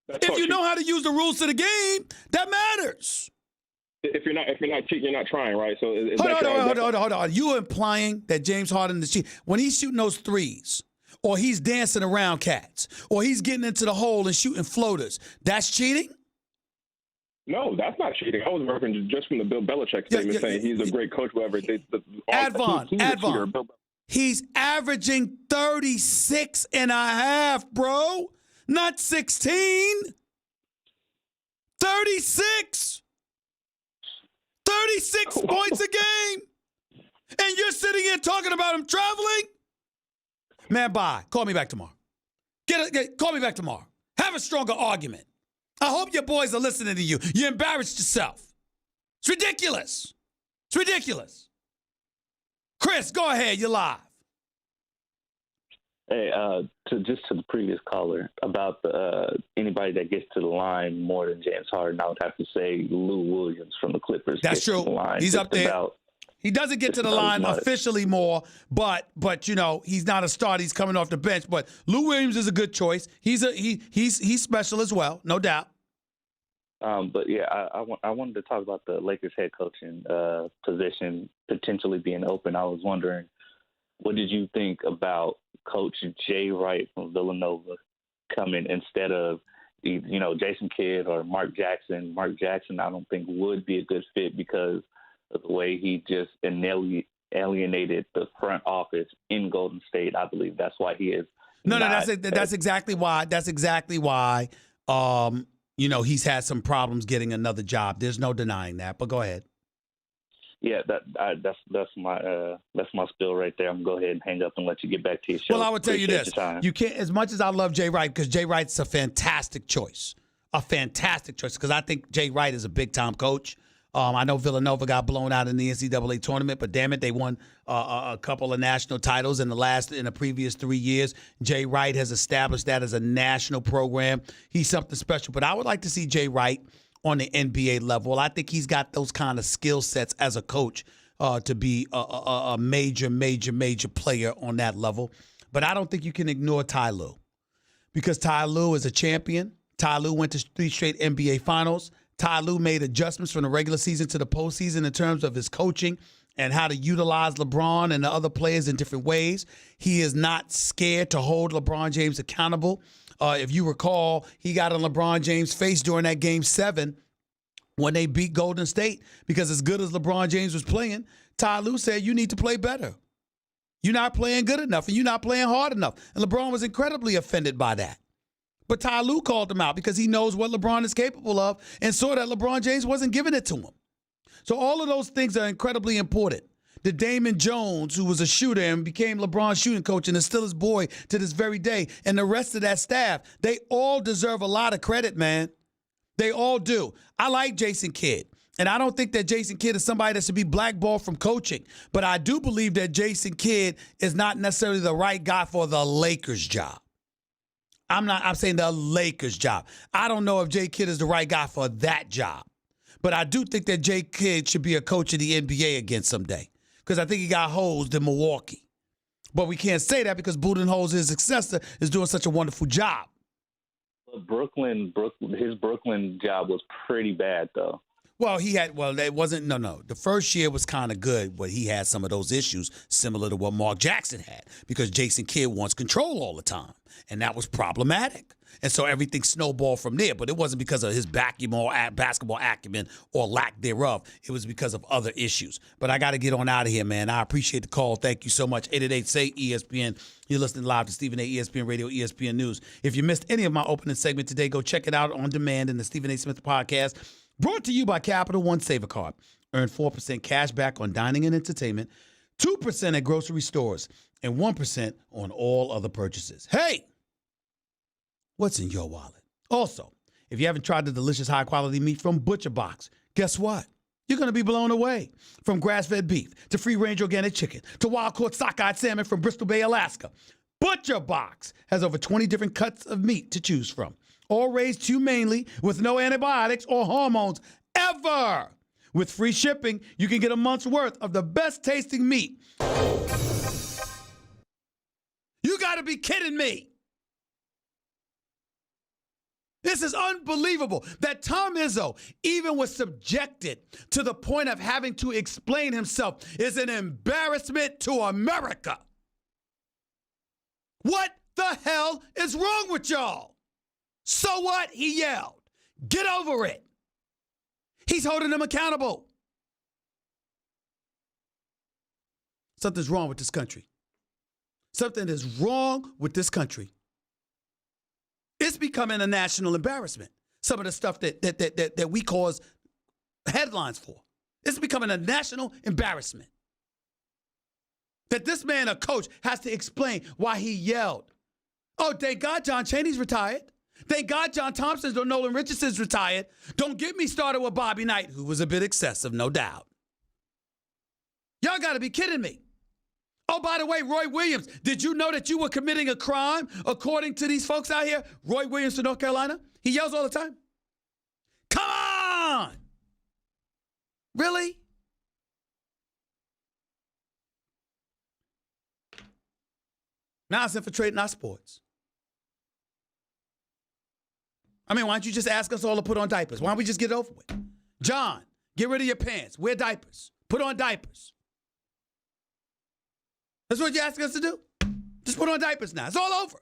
[SPEAKER 1] If you know how to use the rules to the game, that matters.
[SPEAKER 3] If you're not cheating, you're not trying, right? So
[SPEAKER 1] hold on. You implying that James Harden is cheating when he's shooting those threes, or he's dancing around cats, or he's getting into the hole and shooting floaters? That's cheating?
[SPEAKER 3] No, that's not cheating. I was working just from the Bill Belichick statement saying he's a great coach, whoever.
[SPEAKER 1] Advon. He's averaging 36 and a half, bro. Not 16. 36. 36 points a game. And you're sitting here talking about him traveling? Man, bye. Call me back tomorrow. Call me back tomorrow. Have a stronger argument. I hope your boys are listening to you. You embarrassed yourself. It's ridiculous. It's ridiculous. Chris, go ahead. You're live.
[SPEAKER 4] Hey, to the previous caller about anybody that gets to the line more than James Harden, I would have to say Lou Williams from the Clippers.
[SPEAKER 1] That's true. He's up there. He doesn't get to the line officially more, but you know, he's not a start. He's coming off the bench. But Lou Williams is a good choice. He's special as well, no doubt.
[SPEAKER 4] But yeah, I wanted to talk about the Lakers head coaching position potentially being open. I was wondering, what did you think about Coach Jay Wright from Villanova coming instead of Jason Kidd or Mark Jackson? Mark Jackson, I don't think would be a good fit because of the way he just alienated the front office in Golden State. I believe that's why he is.
[SPEAKER 1] That's exactly why. That's exactly why. He's had some problems getting another job. There's no denying that. But go ahead.
[SPEAKER 4] Yeah, that's my spill right there. I'm gonna go ahead and hang up and let you get back to your show.
[SPEAKER 1] Well, I would tell you this: you can't. As much as I love Jay Wright, because Jay Wright's a fantastic choice, because I think Jay Wright is a big time coach. I know Villanova got blown out in the NCAA tournament, but damn it, they won a couple of national titles in the previous 3 years. Jay Wright has established that as a national program. He's something special. But I would like to see Jay Wright on the NBA level. I think he's got those kind of skill sets as a coach to be a major player on that level. But I don't think you can ignore Ty Lue, because Ty Lue is a champion. Ty Lue went to 3 straight NBA finals. Ty Lue made adjustments from the regular season to the postseason in terms of his coaching and how to utilize LeBron and the other players in different ways. He is not scared to hold LeBron James accountable. If you recall, he got on LeBron James' face during that Game 7 when they beat Golden State, because as good as LeBron James was playing, Ty Lue said, you need to play better. You're not playing good enough, and you're not playing hard enough. And LeBron was incredibly offended by that. But Ty Lue called him out because he knows what LeBron is capable of and saw that LeBron James wasn't giving it to him. So all of those things are incredibly important. The Damon Jones, who was a shooter and became LeBron's shooting coach and is still his boy to this very day, and the rest of that staff, they all deserve a lot of credit, man. They all do. I like Jason Kidd. And I don't think that Jason Kidd is somebody that should be blackballed from coaching. But I do believe that Jason Kidd is not necessarily the right guy for the Lakers job. I'm saying the Lakers job. I don't know if Jay Kidd is the right guy for that job. But I do think that Jay Kidd should be a coach of the NBA again someday. Because I think he got hosed in Milwaukee. But we can't say that because Budenholzer, his successor, is doing such a wonderful job.
[SPEAKER 4] His Brooklyn job was pretty bad, though.
[SPEAKER 1] Well, it wasn't, no. The first year was kind of good, but he had some of those issues similar to what Mark Jackson had because Jason Kidd wants control all the time, and that was problematic. And so everything snowballed from there, but it wasn't because of his basketball acumen or lack thereof. It was because of other issues. But I got to get on out of here, man. I appreciate the call. Thank you so much. 888-SAY-ESPN. You're listening live to Stephen A. ESPN Radio, ESPN News. If you missed any of my opening segment today, go check it out on demand in the Stephen A. Smith podcast. Brought to you by Capital One Saver Card. Earn 4% cash back on dining and entertainment, 2% at grocery stores, and 1% on all other purchases. Hey, what's in your wallet? Also, if you haven't tried the delicious high-quality meat from Butcher Box, guess what? You're going to be blown away. From grass-fed beef to free-range organic chicken to wild-caught sockeye salmon from Bristol Bay, Alaska, Butcher Box has over 20 different cuts of meat to choose from. All raised humanely with no antibiotics or hormones ever. With free shipping, you can get a month's worth of the best tasting meat. You got to be kidding me. This is unbelievable that Tom Izzo even was subjected to the point of having to explain himself is an embarrassment to America. What the hell is wrong with y'all? So what? He yelled. Get over it. He's holding them accountable. Something's wrong with this country. Something is wrong with this country. It's becoming a national embarrassment. Some of the stuff that we cause headlines for. It's becoming a national embarrassment. That this man, a coach, has to explain why he yelled. Oh, thank God John Chaney's retired. Thank God John Thompson's or Nolan Richardson's retired. Don't get me started with Bobby Knight, who was a bit excessive, no doubt. Y'all got to be kidding me. Oh, by the way, Roy Williams, did you know that you were committing a crime according to these folks out here? Roy Williams from North Carolina? He yells all the time. Come on! Really? Now it's infiltrating our sports. I mean, why don't you just ask us all to put on diapers? Why don't we just get it over with? John, get rid of your pants. Wear diapers. Put on diapers. That's what you're asking us to do? Just put on diapers now. It's all over.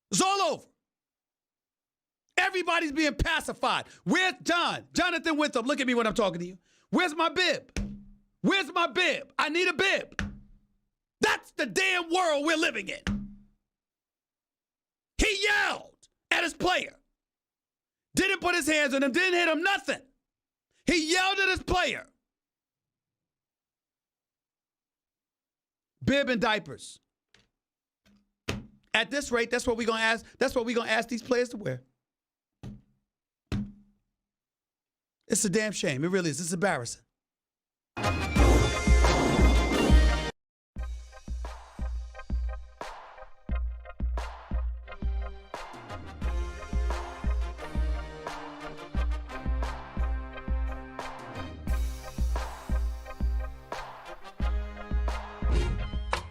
[SPEAKER 1] It's all over. Everybody's being pacified. Where's John? Jonathan Winthrop, look at me when I'm talking to you. Where's my bib? Where's my bib? I need a bib. That's the damn world we're living in. He yelled at his player. Didn't put his hands on him, didn't hit him, nothing. He yelled at his player. Bib and diapers. At this rate, that's what we're gonna ask. That's what we're gonna ask these players to wear. It's a damn shame. It really is. It's embarrassing.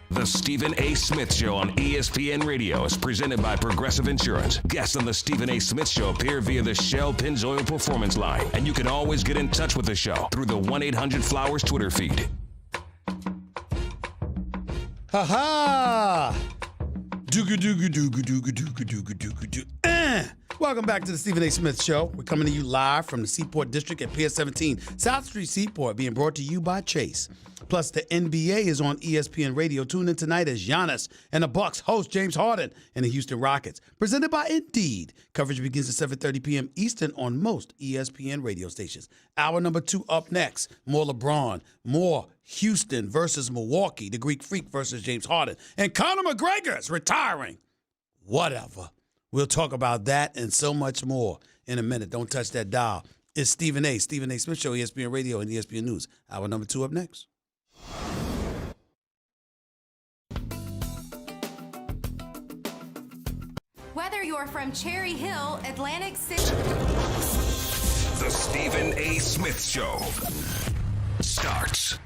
[SPEAKER 2] The Stephen A. Smith Show on ESPN Radio is presented by Progressive Insurance. Guests on the Stephen A. Smith Show appear via the Shell Pennzoil Performance Line, and you can always get in touch with the show through the 1-800-Flowers Twitter feed.
[SPEAKER 1] Ha-ha! Welcome back to the Stephen A. Smith Show. We're coming to you live from the Seaport District at Pier 17, South Street Seaport, being brought to you by Chase. Plus, the NBA is on ESPN Radio. Tune in tonight as Giannis and the Bucks host James Harden and the Houston Rockets. Presented by Indeed. Coverage begins at 7:30 p.m. Eastern on most ESPN radio stations. Hour number 2 up next. More LeBron, more Houston versus Milwaukee, the Greek Freak versus James Harden. And Conor McGregor is retiring. Whatever. We'll talk about that and so much more in a minute. Don't touch that dial. It's Stephen A. Smith Show, ESPN Radio and ESPN News. Hour number 2 up next.
[SPEAKER 5] Whether you're from Cherry Hill, Atlantic City.
[SPEAKER 2] The Stephen A. Smith Show starts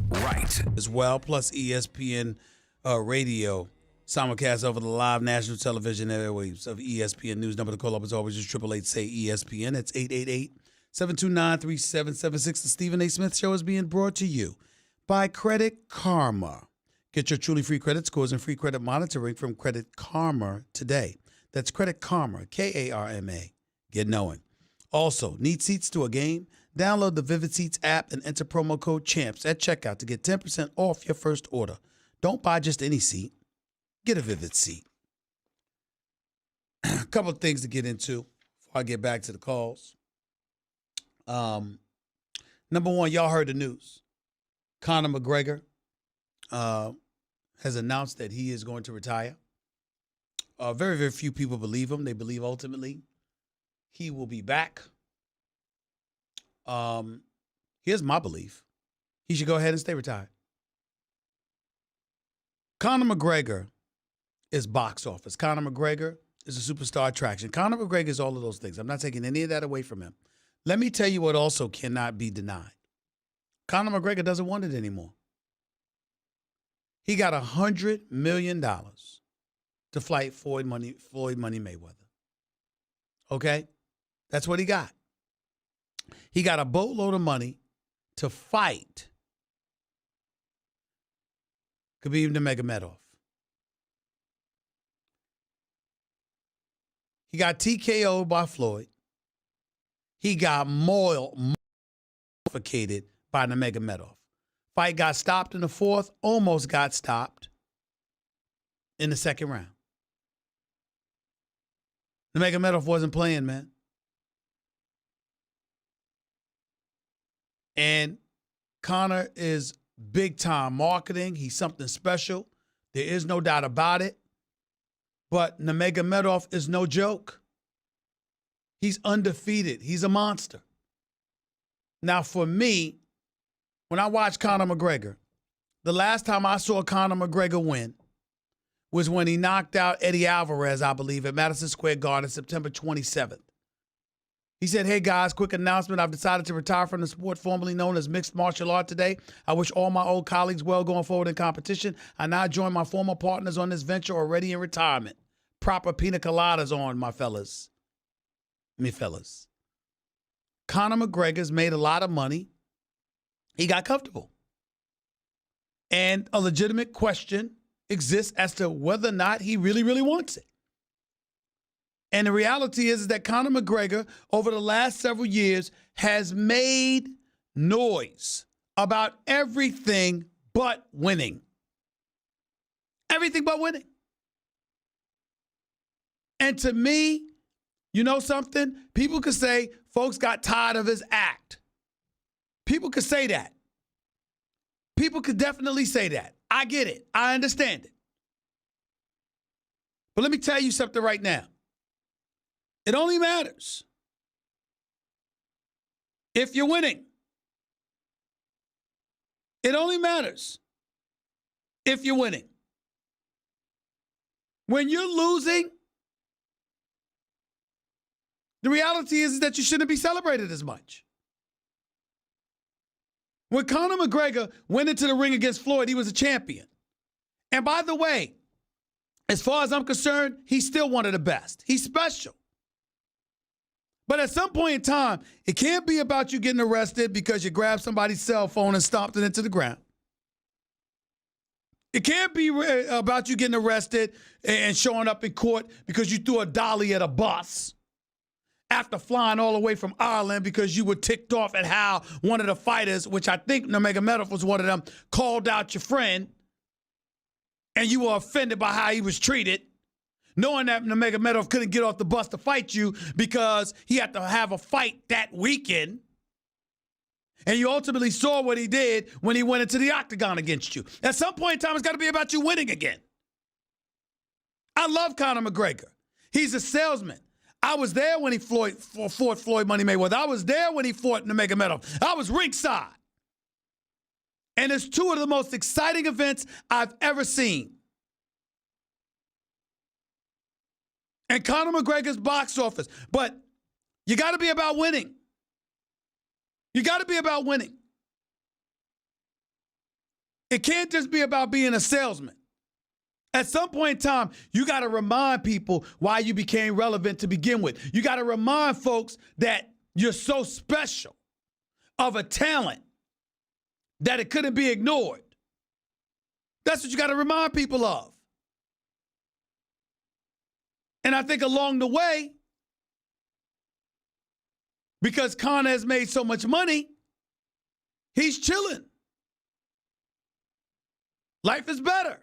[SPEAKER 2] right.
[SPEAKER 1] As well, plus ESPN Radio. Simulcast over the live national television airwaves of ESPN News. Number to call up is always just 888-SAY-ESPN. That's 888-729-3776. The Stephen A. Smith Show is being brought to you by Credit Karma. Get your truly free credit scores and free credit monitoring from Credit Karma today. That's Credit Karma, K-A-R-M-A. Get knowing. Also, need seats to a game? Download the Vivid Seats app and enter promo code CHAMPS at checkout to get 10% off your first order. Don't buy just any seat. Get a Vivid seat. A couple of things to get into before I get back to the calls. Number one, y'all heard the news. Conor McGregor has announced that he is going to retire. Very, very few people believe him. They believe ultimately he will be back. Here's my belief. He should go ahead and stay retired. Conor McGregor is box office. Conor McGregor is a superstar attraction. Conor McGregor is all of those things. I'm not taking any of that away from him. Let me tell you what also cannot be denied. Conor McGregor doesn't want it anymore. He got $100 million to fight Floyd Money Mayweather. Okay? That's what he got. He got a boatload of money to fight Khabib Nurmagomedov. He got TKO'd by Floyd. He got mortificated by Nurmagomedov. Fight got stopped in the fourth, almost got stopped in the second round. Nurmagomedov wasn't playing, man. And Conor is big-time marketing. He's something special. There is no doubt about it. But Nurmagomedov is no joke. He's undefeated. He's a monster. Now, for me, when I watch Conor McGregor, the last time I saw Conor McGregor win was when he knocked out Eddie Alvarez, I believe, at Madison Square Garden, September 27th. He said, "Hey, guys, quick announcement. I've decided to retire from the sport formerly known as mixed martial art today. I wish all my old colleagues well going forward in competition. I now join my former partners on this venture already in retirement. Proper pina coladas on, my fellas." Me fellas. Conor McGregor's made a lot of money. He got comfortable. And a legitimate question exists as to whether or not he really, really wants it. And the reality is that Conor McGregor, over the last several years, has made noise about everything but winning. Everything but winning. And to me, you know something? People could say folks got tired of his act. People could say that. People could definitely say that. I get it. I understand it. But let me tell you something right now. It only matters if you're winning. It only matters if you're winning. When you're losing, the reality is that you shouldn't be celebrated as much. When Conor McGregor went into the ring against Floyd, he was a champion. And by the way, as far as I'm concerned, he's still one of the best. He's special. But at some point in time, it can't be about you getting arrested because you grabbed somebody's cell phone and stomped it into the ground. It can't be about you getting arrested and showing up in court because you threw a dolly at a bus after flying all the way from Ireland because you were ticked off at how one of the fighters, which I think Nurmagomedov was one of them, called out your friend, and you were offended by how he was treated, knowing that Nurmagomedov couldn't get off the bus to fight you because he had to have a fight that weekend. And you ultimately saw what he did when he went into the octagon against you. At some point in time, it's got to be about you winning again. I love Conor McGregor. He's a salesman. I was there when he fought Floyd Money Mayweather. I was there when he fought in the Mega Medal. I was ringside. And it's two of the most exciting events I've ever seen. And Conor McGregor's box office. But you got to be about winning. You got to be about winning. It can't just be about being a salesman. At some point in time, you got to remind people why you became relevant to begin with. You got to remind folks that you're so special of a talent that it couldn't be ignored. That's what you got to remind people of. And I think along the way, because Conor has made so much money, he's chilling. Life is better.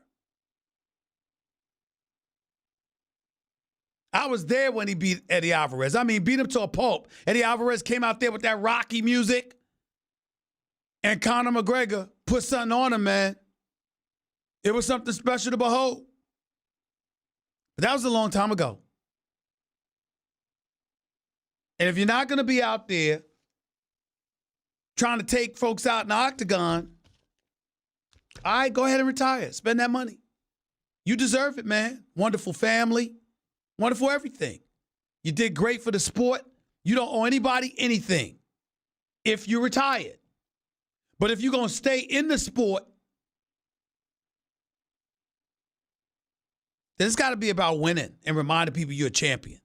[SPEAKER 1] I was there when he beat Eddie Alvarez. I mean, beat him to a pulp. Eddie Alvarez came out there with that Rocky music. And Conor McGregor put something on him, man. It was something special to behold. But that was a long time ago. And if you're not going to be out there trying to take folks out in the octagon, all right, go ahead and retire. Spend that money. You deserve it, man. Wonderful family. Wonderful everything. You did great for the sport. You don't owe anybody anything if you're retired. But if you're going to stay in the sport, then it's got to be about winning and reminding people you're a champion.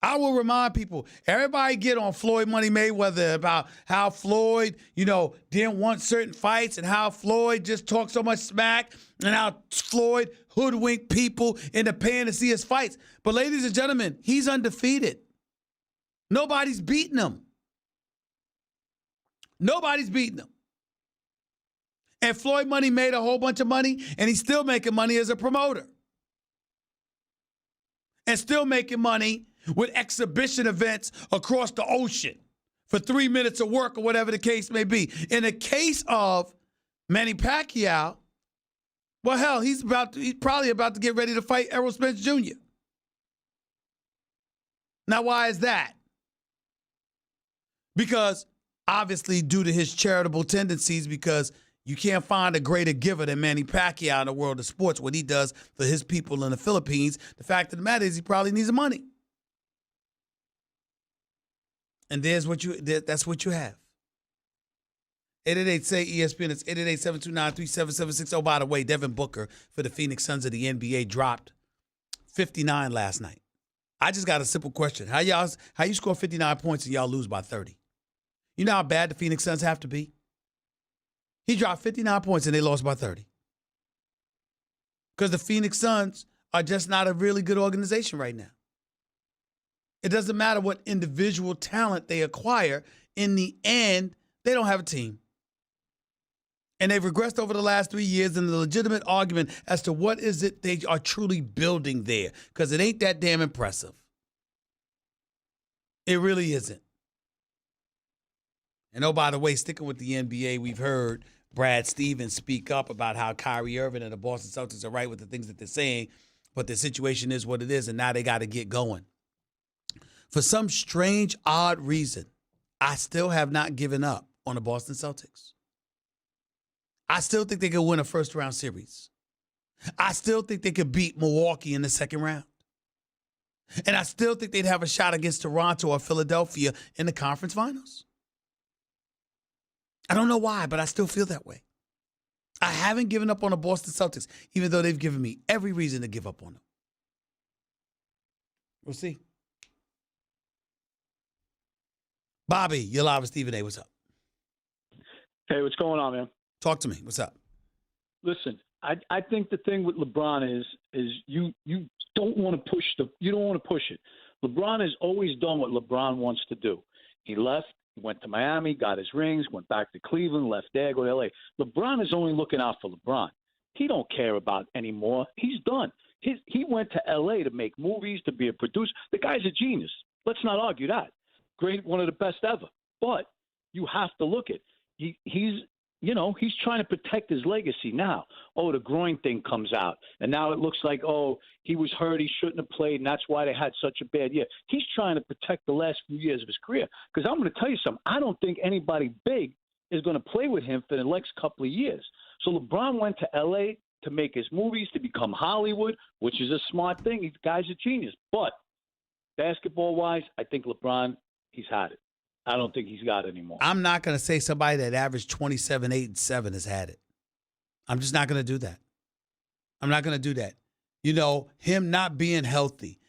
[SPEAKER 1] I will remind people, everybody get on Floyd Money Mayweather about how Floyd, didn't want certain fights and how Floyd just talked so much smack and how Floyd hoodwinked people into paying to see his fights. But ladies and gentlemen, he's undefeated. Nobody's beating him. Nobody's beating him. And Floyd Money made a whole bunch of money, and he's still making money as a promoter. And still making money with exhibition events across the ocean for 3 minutes of work or whatever the case may be. In the case of Manny Pacquiao, well, hell, he's probably about to get ready to fight Errol Spence Jr. Now, why is that? Because obviously due to his charitable tendencies, because you can't find a greater giver than Manny Pacquiao in the world of sports, what he does for his people in the Philippines. The fact of the matter is he probably needs the money. And that's what you have. 888-SAY-ESPN. It's 888-729-3776. Oh, by the way, Devin Booker for the Phoenix Suns of the NBA dropped 59 last night. I just got a simple question. How you score 59 points and y'all lose by 30? You know how bad the Phoenix Suns have to be? He dropped 59 points and they lost by 30. Because the Phoenix Suns are just not a really good organization right now. It doesn't matter what individual talent they acquire. In the end, they don't have a team. And they've regressed over the last 3 years in the legitimate argument as to what is it they are truly building there. Because it ain't that damn impressive. It really isn't. And oh, by the way, sticking with the NBA, we've heard Brad Stevens speak up about how Kyrie Irving and the Boston Celtics are right with the things that they're saying, but the situation is what it is, and now they got to get going. For some strange, odd reason, I still have not given up on the Boston Celtics. I still think they could win a first-round series. I still think they could beat Milwaukee in the second round. And I still think they'd have a shot against Toronto or Philadelphia in the conference finals. I don't know why, but I still feel that way. I haven't given up on the Boston Celtics, even though they've given me every reason to give up on them. We'll see. Bobby, you're live with Stephen A. What's up?
[SPEAKER 6] Hey, what's going on, man?
[SPEAKER 1] Talk to me. What's up?
[SPEAKER 6] Listen, I think the thing with LeBron is you don't want to push it. LeBron has always done what LeBron wants to do. He left, went to Miami, got his rings, went back to Cleveland, left there, go to LA. LeBron is only looking out for LeBron. He don't care about anymore. He's done. He went to LA to make movies, to be a producer. The guy's a genius. Let's not argue that. Great, one of the best ever. But you have to look at he's he's trying to protect his legacy now. Oh, the groin thing comes out. And now it looks like, he was hurt, he shouldn't have played, and that's why they had such a bad year. He's trying to protect the last few years of his career. Because I'm going to tell you something. I don't think anybody big is going to play with him for the next couple of years. So LeBron went to L.A. to make his movies, to become Hollywood, which is a smart thing. The guy's a genius. But basketball-wise, I think LeBron, he's had it. I don't think he's got it anymore.
[SPEAKER 1] I'm not going to say somebody that averaged 27, 8, and 7 has had it. I'm just not going to do that. I'm not going to do that. Him not being healthy,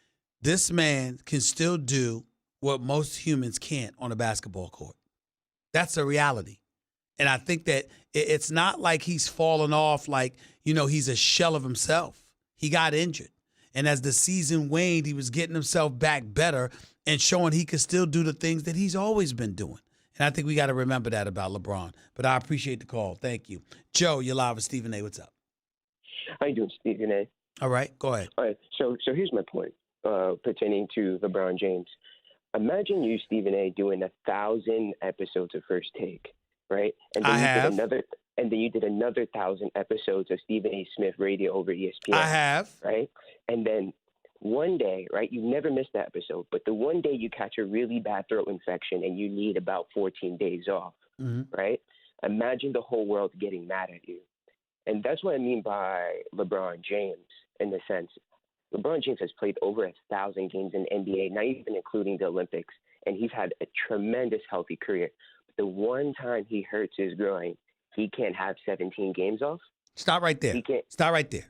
[SPEAKER 1] this man can still do what most humans can't on a basketball court. That's a reality. And I think that it's not like he's fallen off like, he's a shell of himself. He got injured. And as the season waned, he was getting himself back better and showing he could still do the things that he's always been doing. And I think we got to remember that about LeBron. But I appreciate the call. Thank you. Joe, you're live with Stephen A. What's up?
[SPEAKER 7] How you doing, Stephen A?
[SPEAKER 1] All right, go ahead.
[SPEAKER 7] All right, so here's my point pertaining to LeBron James. Imagine you, Stephen A., doing 1,000 episodes of First Take, right? And then you did another 1,000 episodes of Stephen A. Smith Radio over ESPN.
[SPEAKER 1] I have.
[SPEAKER 7] Right? And then one day, right, you never missed that episode, but the one day you catch a really bad throat infection and you need about 14 days off, right? Imagine the whole world getting mad at you. And that's what I mean by LeBron James, in the sense. LeBron James has played over 1,000 games in the NBA, not even including the Olympics, and he's had a tremendous healthy career. But the one time he hurts his groin, he can't have 17 games off.
[SPEAKER 1] Stop right there.
[SPEAKER 7] He can't.
[SPEAKER 1] Stop right there.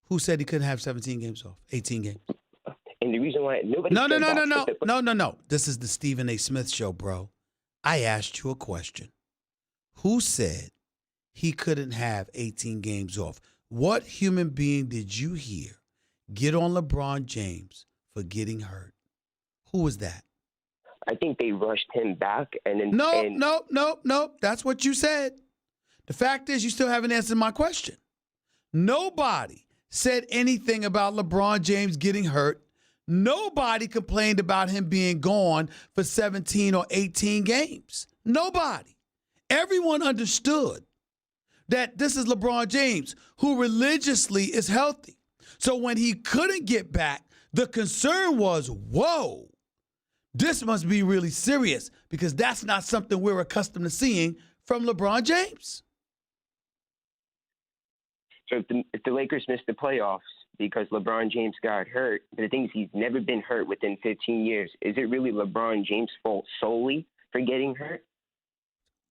[SPEAKER 1] Who said he couldn't have 17 games off? 18 games.
[SPEAKER 7] And the reason why nobody.
[SPEAKER 1] No. This is the Stephen A. Smith show, bro. I asked you a question. Who said he couldn't have 18 games off? What human being did you hear get on LeBron James for getting hurt? Who was that?
[SPEAKER 7] I think they rushed him back and then.
[SPEAKER 1] No. That's what you said. The fact is, you still haven't answered my question. Nobody said anything about LeBron James getting hurt. Nobody complained about him being gone for 17 or 18 games. Nobody. Everyone understood that this is LeBron James, who religiously is healthy. So when he couldn't get back, the concern was, whoa, this must be really serious, because that's not something we're accustomed to seeing from LeBron James.
[SPEAKER 7] So if the Lakers missed the playoffs because LeBron James got hurt, the thing is he's never been hurt within 15 years. Is it really LeBron James' fault solely for getting hurt?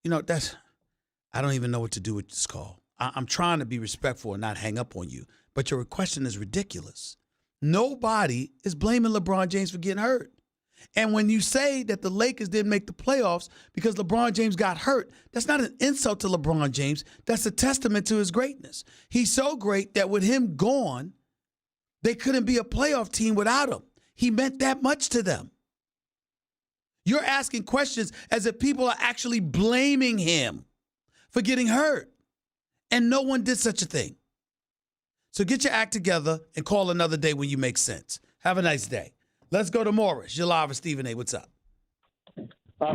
[SPEAKER 1] I don't even know what to do with this call. I'm trying to be respectful and not hang up on you, but your question is ridiculous. Nobody is blaming LeBron James for getting hurt. And when you say that the Lakers didn't make the playoffs because LeBron James got hurt, that's not an insult to LeBron James. That's a testament to his greatness. He's so great that with him gone, they couldn't be a playoff team without him. He meant that much to them. You're asking questions as if people are actually blaming him for getting hurt. And no one did such a thing. So get your act together and call another day when you make sense. Have a nice day. Let's go to Morris. You're live with Stephen A. What's up?
[SPEAKER 8] Good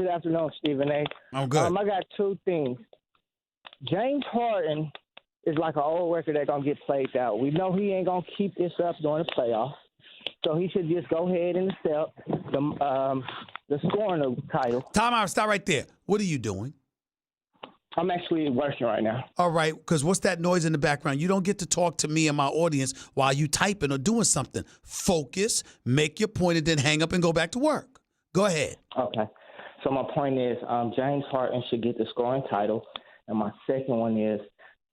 [SPEAKER 8] afternoon, Stephen A.
[SPEAKER 1] I'm good.
[SPEAKER 8] I got two things. James Harden is like an old record that's going to get played out. We know he ain't going to keep this up during the playoffs. So he should just go ahead and accept the scoring title.
[SPEAKER 1] Time out. Stop right there. What are you doing?
[SPEAKER 8] I'm actually working right now.
[SPEAKER 1] All right, because what's that noise in the background? You don't get to talk to me and my audience while you typing or doing something. Focus, make your point, and then hang up and go back to work. Go ahead.
[SPEAKER 8] Okay. So my point is James Harden should get the scoring title. And my second one is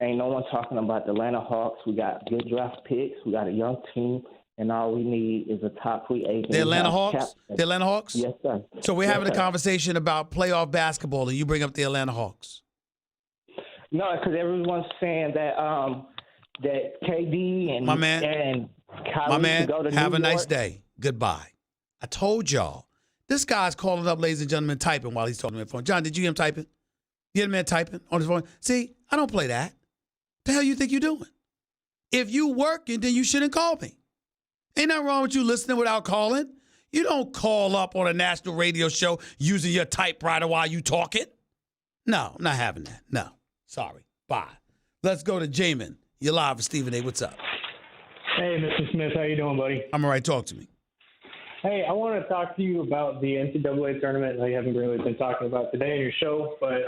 [SPEAKER 8] ain't no one talking about the Atlanta Hawks. We got good draft picks. We got a young team. And all we need is a top free agent.
[SPEAKER 1] The Atlanta Hawks? The Atlanta Hawks?
[SPEAKER 8] Yes, sir.
[SPEAKER 1] So we're having a conversation about playoff basketball, and you bring up the Atlanta Hawks.
[SPEAKER 8] No, because everyone's saying that that KD and
[SPEAKER 1] my man,
[SPEAKER 8] and Kyrie go to
[SPEAKER 1] have
[SPEAKER 8] New
[SPEAKER 1] a nice
[SPEAKER 8] York.
[SPEAKER 1] day. Goodbye. I told y'all. This guy's calling up, ladies and gentlemen, typing while he's talking on the phone. John, did you hear him typing? You hear the man typing on his phone? See, I don't play that. The hell you think you're doing? If you working, then you shouldn't call me. Ain't nothing wrong with you listening without calling. You don't call up on a national radio show using your typewriter while you talking. No, I'm not having that. No. Sorry. Bye. Let's go to Jamin. You're live with Stephen A. What's up?
[SPEAKER 9] Hey, Mr. Smith. How you doing, buddy?
[SPEAKER 1] I'm all right. Talk to me.
[SPEAKER 9] Hey, I want to talk to you about the NCAA tournament. I haven't really been talking about today on your show, but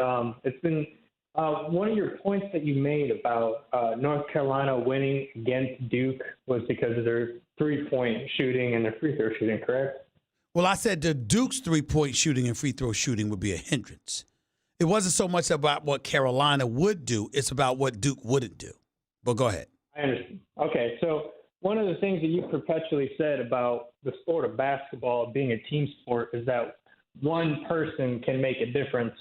[SPEAKER 9] it's been one of your points that you made about North Carolina winning against Duke was because of their three-point shooting and their free throw shooting, correct?
[SPEAKER 1] Well, I said the Duke's three-point shooting and free throw shooting would be a hindrance. It wasn't so much about what Carolina would do. It's about what Duke wouldn't do. But go ahead.
[SPEAKER 9] I understand. Okay, so one of the things that you perpetually said about the sport of basketball being a team sport is that one person can make a difference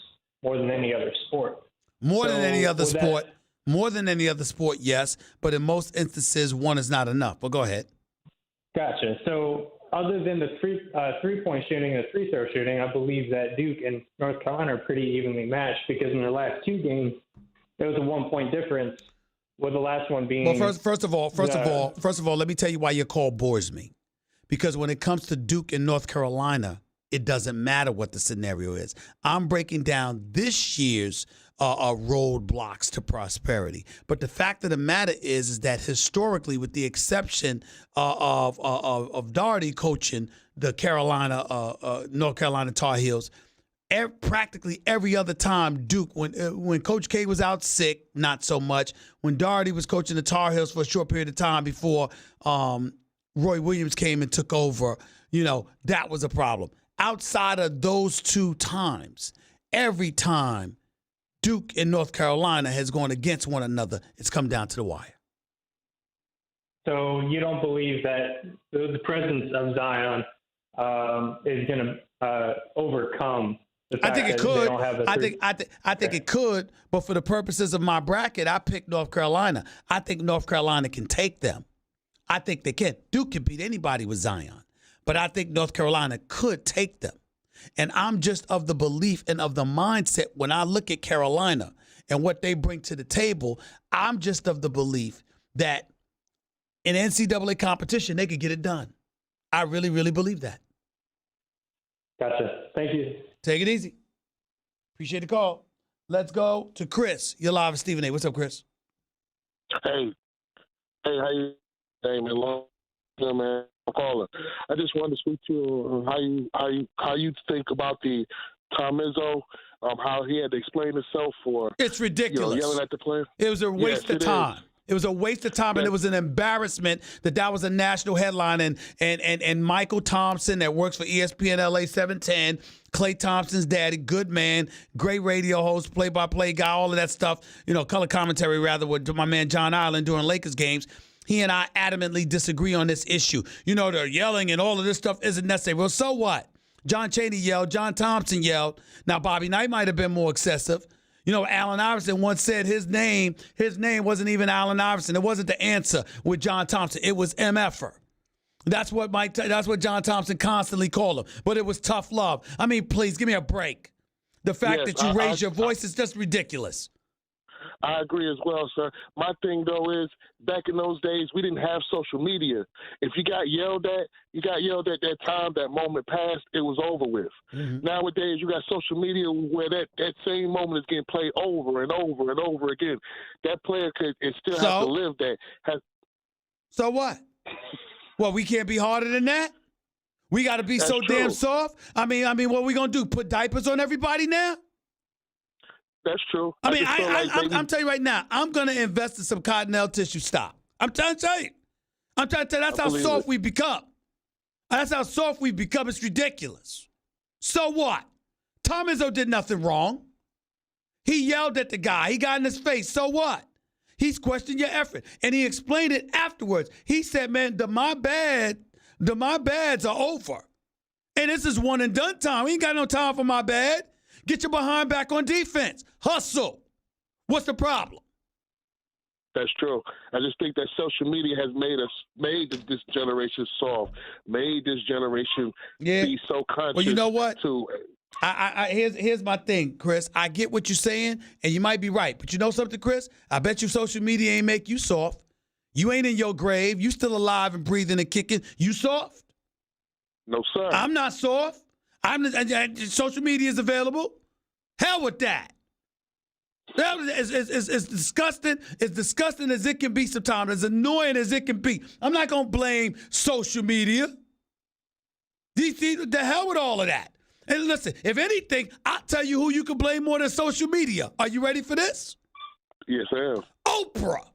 [SPEAKER 9] more than any other sport.
[SPEAKER 1] More than any other sport, yes. But in most instances, one is not enough. But go ahead.
[SPEAKER 9] Gotcha. So other than the three-point shooting and the free throw shooting, I believe that Duke and North Carolina are pretty evenly matched because in their last two games, there was a 1-point difference, with the last one being.
[SPEAKER 1] Well, first of all, let me tell you why your call bores me. Because when it comes to Duke and North Carolina, it doesn't matter what the scenario is. I'm breaking down this year's roadblocks to prosperity. But the fact of the matter is that historically, with the exception of Doherty coaching the North Carolina Tar Heels, practically every other time Duke, when Coach K was out sick, not so much. When Doherty was coaching the Tar Heels for a short period of time before Roy Williams came and took over, that was a problem. Outside of those two times, every time Duke and North Carolina has gone against one another, it's come down to the wire.
[SPEAKER 9] So you don't believe that the presence of Zion is going to overcome the fact
[SPEAKER 1] I think it
[SPEAKER 9] that
[SPEAKER 1] could.
[SPEAKER 9] they don't have
[SPEAKER 1] I think it could, but for the purposes of my bracket, I picked North Carolina. I think North Carolina can take them. I think they can. Duke can beat anybody with Zion, but I think North Carolina could take them. And I'm just of the belief and of the mindset when I look at Carolina and what they bring to the table, I'm just of the belief that in NCAA competition, they could get it done. I really, really believe that.
[SPEAKER 9] Gotcha. Thank you.
[SPEAKER 1] Take it easy. Appreciate the call. Let's go to Chris. You're live with Stephen A. What's up, Chris?
[SPEAKER 10] Hey, how you? Hey, man, long time, man. I'm calling. I just wanted to speak to you on how you think about the Tom Izzo, how he had to explain himself for.
[SPEAKER 1] It's ridiculous.
[SPEAKER 10] Yelling at the player.
[SPEAKER 1] It was a waste of time. It was a waste of time, and it was an embarrassment that was a national headline. And Michael Thompson, that works for ESPN LA 710, Klay Thompson's daddy, good man, great radio host, play-by-play guy, all of that stuff, color commentary rather, with my man John Ireland during Lakers games. He and I adamantly disagree on this issue. They're yelling and all of this stuff isn't necessary. Well, so what? John Chaney yelled. John Thompson yelled. Now, Bobby Knight might have been more excessive. Allen Iverson once said his name wasn't even Allen Iverson. It wasn't the answer with John Thompson. It was MFer. That's what John Thompson constantly called him. But it was tough love. I mean, please, give me a break. The fact that you raise your voice is just ridiculous.
[SPEAKER 10] I agree as well, sir. My thing, though, is back in those days, we didn't have social media. If you got yelled at, that time, that moment passed, it was over with. Mm-hmm. Nowadays, you got social media where that same moment is getting played over and over and over again. That player could and still have to live that. So
[SPEAKER 1] what? Well, we can't be harder than that? We got to be so damn soft? I mean, what are we going to do, put diapers on everybody now?
[SPEAKER 10] That's true.
[SPEAKER 1] I'm telling you right now, I'm going to invest in some Cottonelle tissue stock. I'm trying to tell you. That's how soft we become. That's how soft we become. It's ridiculous. So what? Tom Izzo did nothing wrong. He yelled at the guy. He got in his face. So what? He's questioned your effort. And he explained it afterwards. He said, man, the my bads are over. And this is one and done time. We ain't got no time for my bad. Get your behind back on defense. Hustle. What's the problem?
[SPEAKER 10] That's true. I just think that social media has made this generation soft, made this generation be so conscious.
[SPEAKER 1] Well, you know what? Here's my thing, Chris. I get what you're saying, and you might be right. But you know something, Chris? I bet you social media ain't make you soft. You ain't in your grave. You still alive and breathing and kicking. You soft?
[SPEAKER 10] No, sir.
[SPEAKER 1] I'm not soft. Social media is available. Hell with that. It's disgusting. It's disgusting as it can be sometimes. As annoying as it can be. I'm not going to blame social media. The hell with all of that. And listen, if anything, I'll tell you who you can blame more than social media. Are you ready for this?
[SPEAKER 10] Yes, I am.
[SPEAKER 1] Oprah.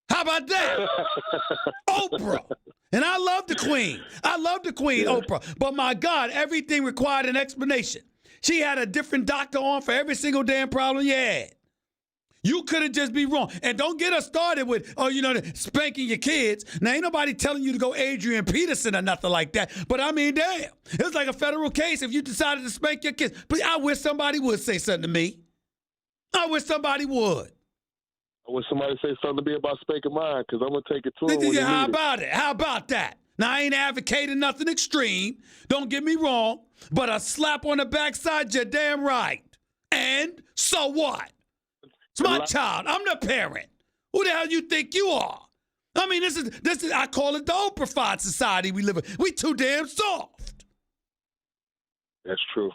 [SPEAKER 1] How about that? Oprah. And I love the queen. Oprah. But my God, everything required an explanation. She had a different doctor on for every single damn problem you had. You couldn't just be wrong. And don't get us started with, spanking your kids. Now, ain't nobody telling you to go Adrian Peterson or nothing like that. But I mean, damn. It's like a federal case if you decided to spank your kids. But I wish somebody would say something to me. I wish somebody would.
[SPEAKER 10] I wish somebody say something to me about spanking mine, because I'm going to take it to him.
[SPEAKER 1] How about it? How about that? Now, I ain't advocating nothing extreme. Don't get me wrong. But a slap on the backside, you're damn right. And so what? It's my child. I'm the parent. Who the hell you think you are? I mean, this is. I call it the Oprah society we live in. We too damn soft.
[SPEAKER 10] That's true.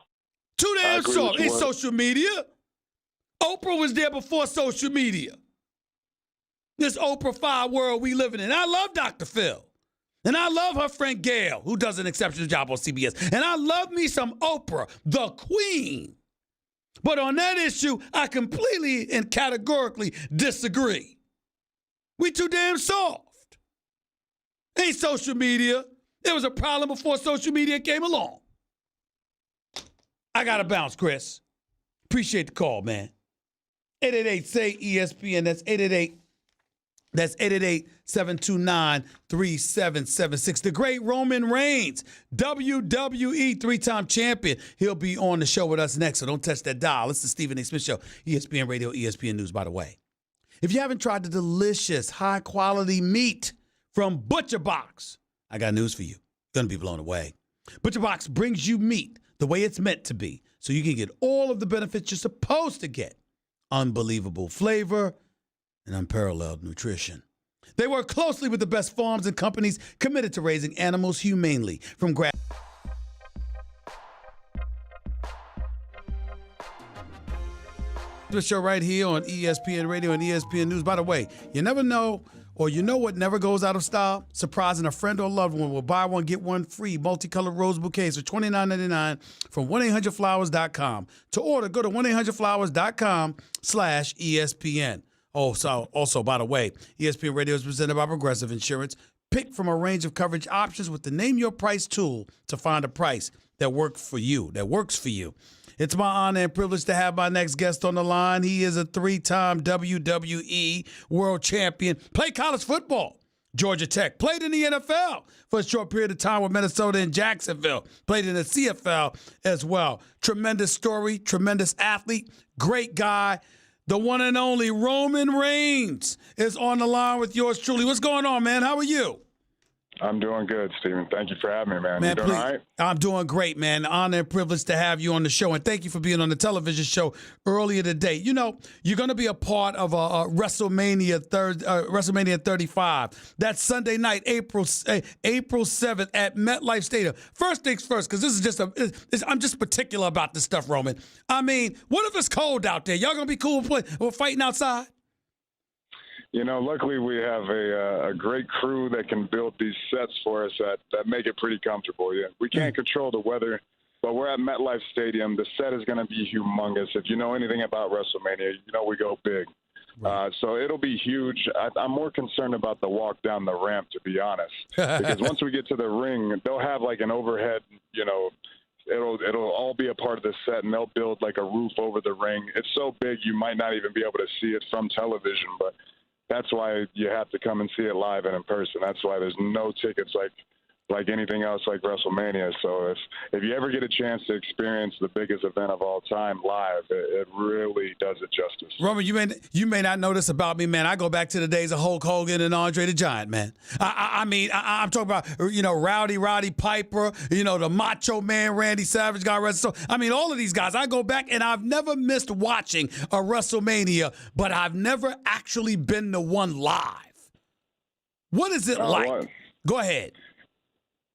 [SPEAKER 1] Too damn soft. Ain't social media. Oprah was there before social media. This Oprah 5 world we living in. I love Dr. Phil. And I love her friend Gail, who does an exceptional job on CBS. And I love me some Oprah, the queen. But on that issue, I completely and categorically disagree. We too damn soft. Ain't social media. There was a problem before social media came along. I got to bounce, Chris. Appreciate the call, man. 888-SAY-ESPN. That's 888-729-3776. The great Roman Reigns, WWE 3-time champion. He'll be on the show with us next, so don't touch that dial. It's the Stephen A. Smith Show, ESPN Radio, ESPN News, by the way. If you haven't tried the delicious, high-quality meat from Butcher Box, I got news for you. You're going to be blown away. Butcher Box brings you meat the way it's meant to be, so you can get all of the benefits you're supposed to get. Unbelievable flavor and unparalleled nutrition. They work closely with the best farms and companies committed to raising animals humanely. From the show right here on ESPN Radio and ESPN News. By the way, you never know, or you know what never goes out of style? Surprising a friend or loved one will buy one, get one free multicolored rose bouquets for $29.99 from 1-800-Flowers.com. To order, go to 1-800-Flowers.com/ESPN. Also, by the way, ESPN Radio is presented by Progressive Insurance. Pick from a range of coverage options with the Name Your Price tool to find a price that works for you. It's my honor and privilege to have my next guest on the line. He is a 3-time WWE world champion. Played college football, Georgia Tech. Played in the NFL for a short period of time with Minnesota and Jacksonville. Played in the CFL as well. Tremendous story, tremendous athlete, great guy. The one and only Roman Reigns is on the line with yours truly. What's going on, man? How are you?
[SPEAKER 11] I'm doing good, Stephen. Thank you for having me, man. You doing all right?
[SPEAKER 1] I'm doing great, man. Honor and privilege to have you on the show, and thank you for being on the television show earlier today. You know, you're going to be a part of WrestleMania 35. That's Sunday night, April 7th at MetLife Stadium. First things first, because this is I'm just particular about this stuff, Roman. I mean, what if it's cold out there? Y'all going to be cool with fighting outside?
[SPEAKER 11] You know, luckily we have a great crew that can build these sets for us that make it pretty comfortable. Yeah, we can't control the weather, but we're at MetLife Stadium. The set is going to be humongous. If you know anything about WrestleMania, you know we go big. So it'll be huge. I'm more concerned about the walk down the ramp, to be honest, because once we get to the ring, they'll have like an overhead, you know, it'll all be a part of the set, and they'll build like a roof over the ring. It's so big you might not even be able to see it from television, but that's why you have to come and see it live and in person. That's why there's no tickets like anything else like WrestleMania. So if you ever get a chance to experience the biggest event of all time live, it really does it justice.
[SPEAKER 1] Roman, you may not know this about me, man. I go back to the days of Hulk Hogan and Andre the Giant, man. I'm talking about, you know, Roddy Piper, you know, the Macho Man Randy Savage, God rest his soul. I mean, all of these guys. I go back, and I've never missed watching a WrestleMania, but I've never actually been to one live. What is it like?
[SPEAKER 11] What?
[SPEAKER 1] Go ahead.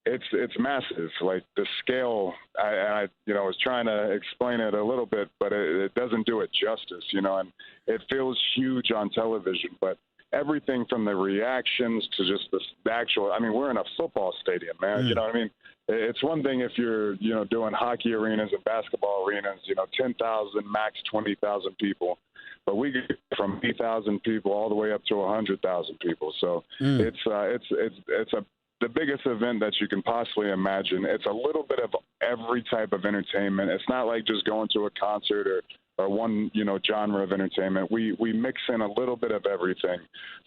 [SPEAKER 11] it's massive. Like the scale, I was trying to explain it a little bit, but it doesn't do it justice, and it feels huge on television. But everything from the reactions to just the actual, I mean, we're in a football stadium, man. You know what I mean? It's one thing if you're, doing hockey arenas and basketball arenas, 10,000, max 20,000 people. But we get from 8,000 people all the way up to 100,000 people. So it's the biggest event that you can possibly imagine. It's a little bit of every type of entertainment. It's not like just going to a concert or one, genre of entertainment. We mix in a little bit of everything.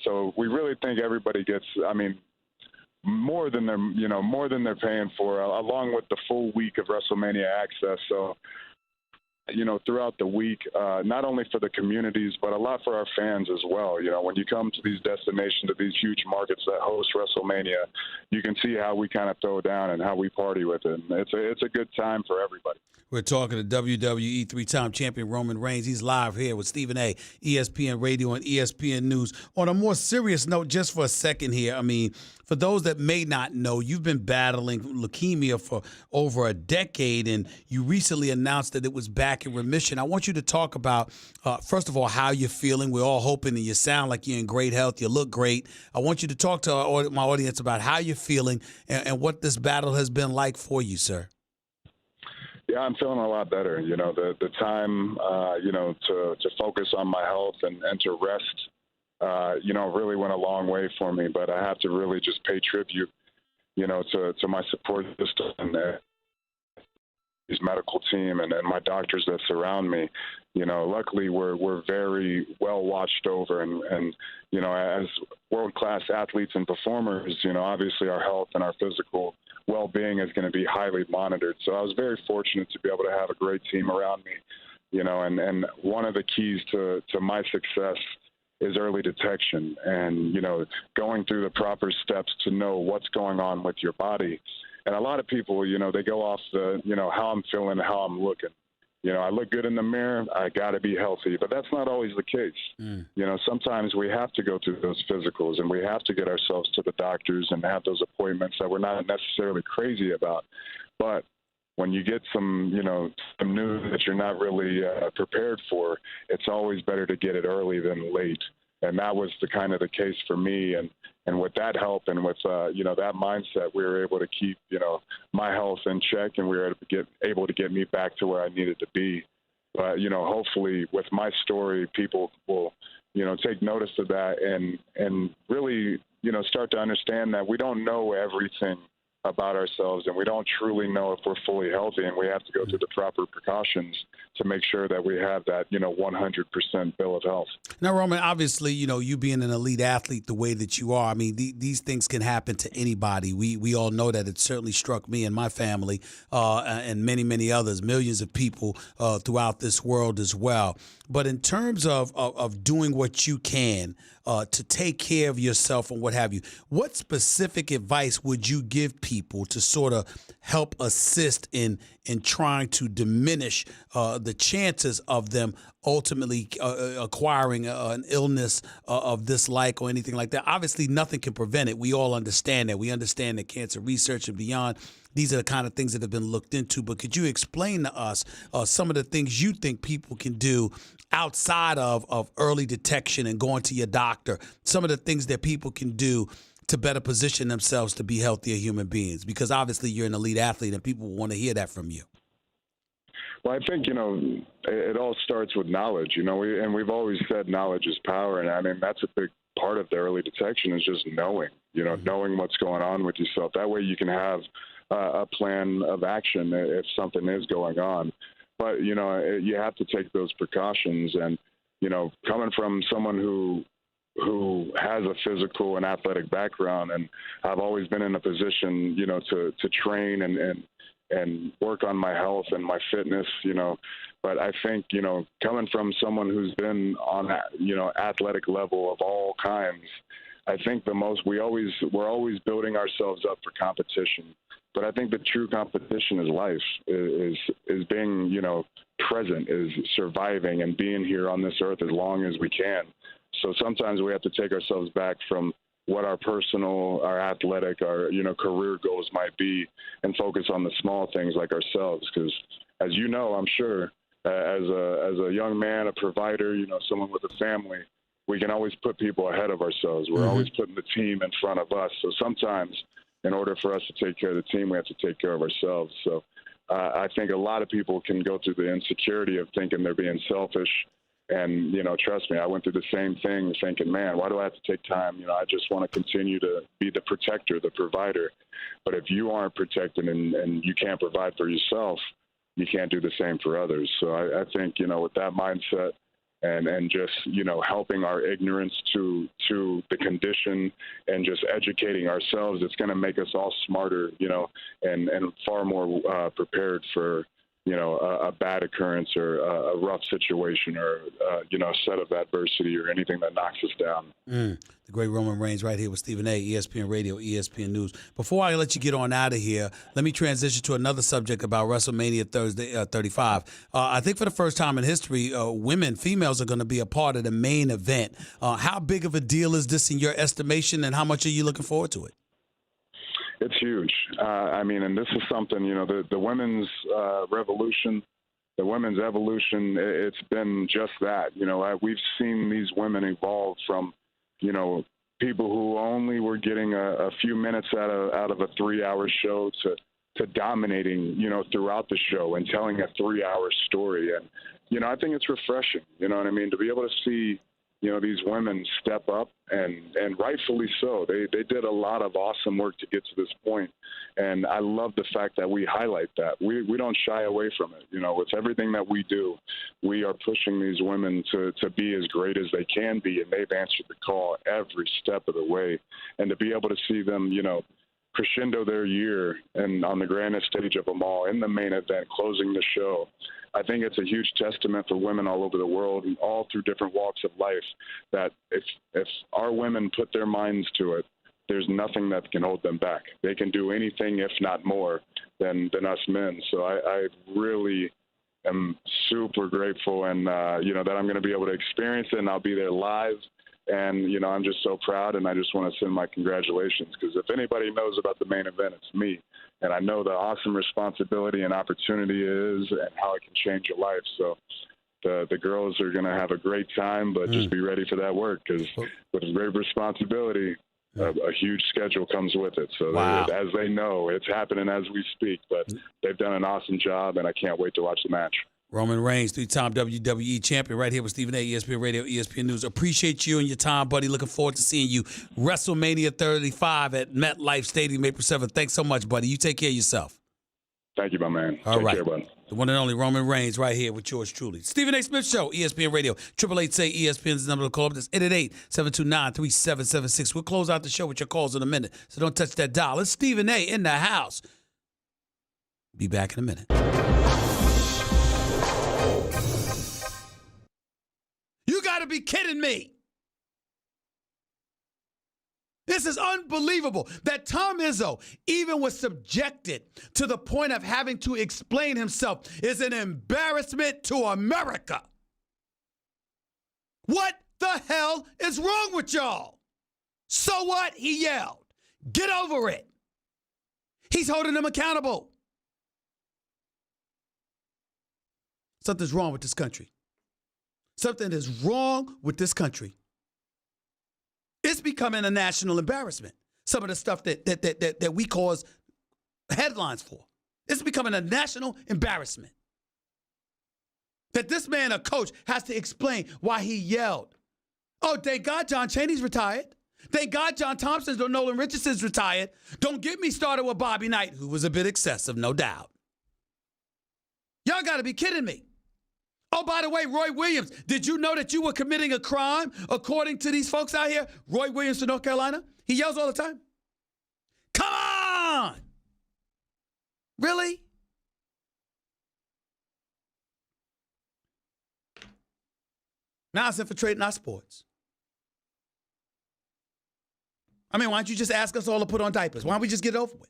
[SPEAKER 11] So we really think everybody gets, more than they're paying for, along with the full week of WrestleMania access. So, throughout the week, not only for the communities, but a lot for our fans as well. When you come to these destinations, to these huge markets that host WrestleMania, you can see how we kind of throw down and how we party with it. And it's a good time for everybody.
[SPEAKER 1] We're talking to WWE three-time champion Roman Reigns. He's live here with Stephen A., ESPN Radio and ESPN News. On a more serious note, just for a second here, for those that may not know, you've been battling leukemia for over a decade, and you recently announced that it was back in remission. I want you to talk about, first of all, how you're feeling. We're all hoping, and you sound like you're in great health. You look great. I want you to talk to my audience about how you're feeling and what this battle has been like for you, sir.
[SPEAKER 11] Yeah, I'm feeling a lot better. The time, to focus on my health and to rest, really went a long way for me. But I have to really just pay tribute, to my support system and his medical team and my doctors that surround me. Luckily we're very well watched over, and as world-class athletes and performers, obviously our health and our physical well-being is going to be highly monitored. So I was very fortunate to be able to have a great team around me, and one of the keys to my success is early detection and, going through the proper steps to know what's going on with your body. And a lot of people, they go off the, how I'm feeling, how I'm looking. I look good in the mirror, I got to be healthy, but that's not always the case. Sometimes we have to go through those physicals and we have to get ourselves to the doctors and have those appointments that we're not necessarily crazy about. But when you get some, some news that you're not really prepared for, it's always better to get it early than late. And that was the case for me. And with that help and with, that mindset, we were able to keep, my health in check, and we were able to get me back to where I needed to be. But, hopefully with my story, people will, take notice of that and really, start to understand that we don't know everything about ourselves, and we don't truly know if we're fully healthy, and we have to go through the proper precautions to make sure that we have that, 100% bill of health.
[SPEAKER 1] Now, Roman, obviously, you being an elite athlete the way that you are, these things can happen to anybody. We all know that. It certainly struck me and my family and many, many others, millions of people throughout this world as well. But in terms of doing what you can to take care of yourself and what have you, what specific advice would you give people to sort of help assist in trying to diminish the chances of them ultimately acquiring an illness of this like or anything like that? Obviously, nothing can prevent it. We all understand that. We understand that cancer research and beyond, these are the kind of things that have been looked into. But could you explain to us some of the things you think people can do outside of early detection and going to your doctor, some of the things that people can do to better position themselves to be healthier human beings? Because obviously you're an elite athlete and people want to hear that from you.
[SPEAKER 11] Well, I think, it all starts with knowledge, we've always said knowledge is power. And that's a big part of the early detection is just knowing, knowing what's going on with yourself. That way you can have a plan of action if something is going on. But, you have to take those precautions. And, coming from someone who has a physical and athletic background, and I've always been in a position, to train and work on my health and my fitness, but I think, coming from someone who's been on, athletic level of all kinds, I think we're always building ourselves up for competition. But I think the true competition is life, is being, present, is surviving and being here on this earth as long as we can. So sometimes we have to take ourselves back from, what our personal, our athletic, our, career goals might be, and focus on the small things like ourselves. Because as you know, I'm sure, as a young man, a provider, someone with a family, we can always put people ahead of ourselves. We're always putting the team in front of us. So sometimes in order for us to take care of the team, we have to take care of ourselves. So I think a lot of people can go through the insecurity of thinking they're being selfish. And, trust me, I went through the same thing thinking, man, why do I have to take time? I just want to continue to be the protector, the provider. But if you aren't protected and you can't provide for yourself, you can't do the same for others. So I think, with that mindset and just, helping our ignorance to the condition and just educating ourselves, it's going to make us all smarter, and far more prepared for, a bad occurrence or a rough situation or, a set of adversity or anything that knocks us down.
[SPEAKER 1] The great Roman Reigns right here with Stephen A., ESPN Radio, ESPN News. Before I let you get on out of here, let me transition to another subject about WrestleMania Thursday 35. I think for the first time in history, females are going to be a part of the main event. How big of a deal is this in your estimation, and how much are you looking forward to it?
[SPEAKER 11] It's huge. And this is something, the women's revolution, the women's evolution, it's been just that. We've seen these women evolve from, people who only were getting a few minutes out of a 3-hour show to dominating, throughout the show and telling a 3-hour story. And, I think it's refreshing, to be able to see, these women step up and rightfully so. They did a lot of awesome work to get to this point. And I love the fact that we highlight that. We don't shy away from it. With everything that we do, we are pushing these women to be as great as they can be. And they've answered the call every step of the way. And to be able to see them, crescendo their year and on the grandest stage of them all in the main event, closing the show, I think it's a huge testament for women all over the world and all through different walks of life that if our women put their minds to it, there's nothing that can hold them back. They can do anything, if not more, than us men. So I really am super grateful and, that I'm going to be able to experience it, and I'll be there live. And, I'm just so proud, and I just want to send my congratulations, because if anybody knows about the main event, it's me. And I know the awesome responsibility and opportunity is and how it can change your life. So the girls are going to have a great time, but just be ready for that work, because with great responsibility, a huge schedule comes with it. So as they know, it's happening as we speak, but they've done an awesome job, and I can't wait to watch the match.
[SPEAKER 1] Roman Reigns, 3-time WWE champion, right here with Stephen A., ESPN Radio, ESPN News. Appreciate you and your time, buddy. Looking forward to seeing you WrestleMania 35 at MetLife Stadium, April 7th. Thanks so much, buddy. You take care of yourself.
[SPEAKER 11] Thank you, my man.
[SPEAKER 1] All right.
[SPEAKER 11] Take care, buddy.
[SPEAKER 1] The one and only Roman Reigns right here with yours truly. Stephen A. Smith Show, ESPN Radio. 888-SAY-ESPN's the number to call up. That's 888-729-3776. We'll close out the show with your calls in a minute, so don't touch that dial. It's Stephen A. in the house. Be back in a minute. You got to be kidding me. This is unbelievable that Tom Izzo even was subjected to the point of having to explain himself is an embarrassment to America. What the hell is wrong with y'all? So what? He yelled. Get over it. He's holding them accountable. Something's wrong with this country. Something is wrong with this country. It's becoming a national embarrassment. Some of the stuff that we cause headlines for. It's becoming a national embarrassment. That this man, a coach, has to explain why he yelled. Oh, thank God John Chaney's retired. Thank God John Thompson's or Nolan Richardson's retired. Don't get me started with Bobby Knight, who was a bit excessive, no doubt. Y'all got to be kidding me. Oh, by the way, Roy Williams, did you know that you were committing a crime according to these folks out here? Roy Williams from North Carolina? He yells all the time. Come on! Really? Now it's infiltrating our sports. I mean, why don't you just ask us all to put on diapers? Why don't we just get it over with?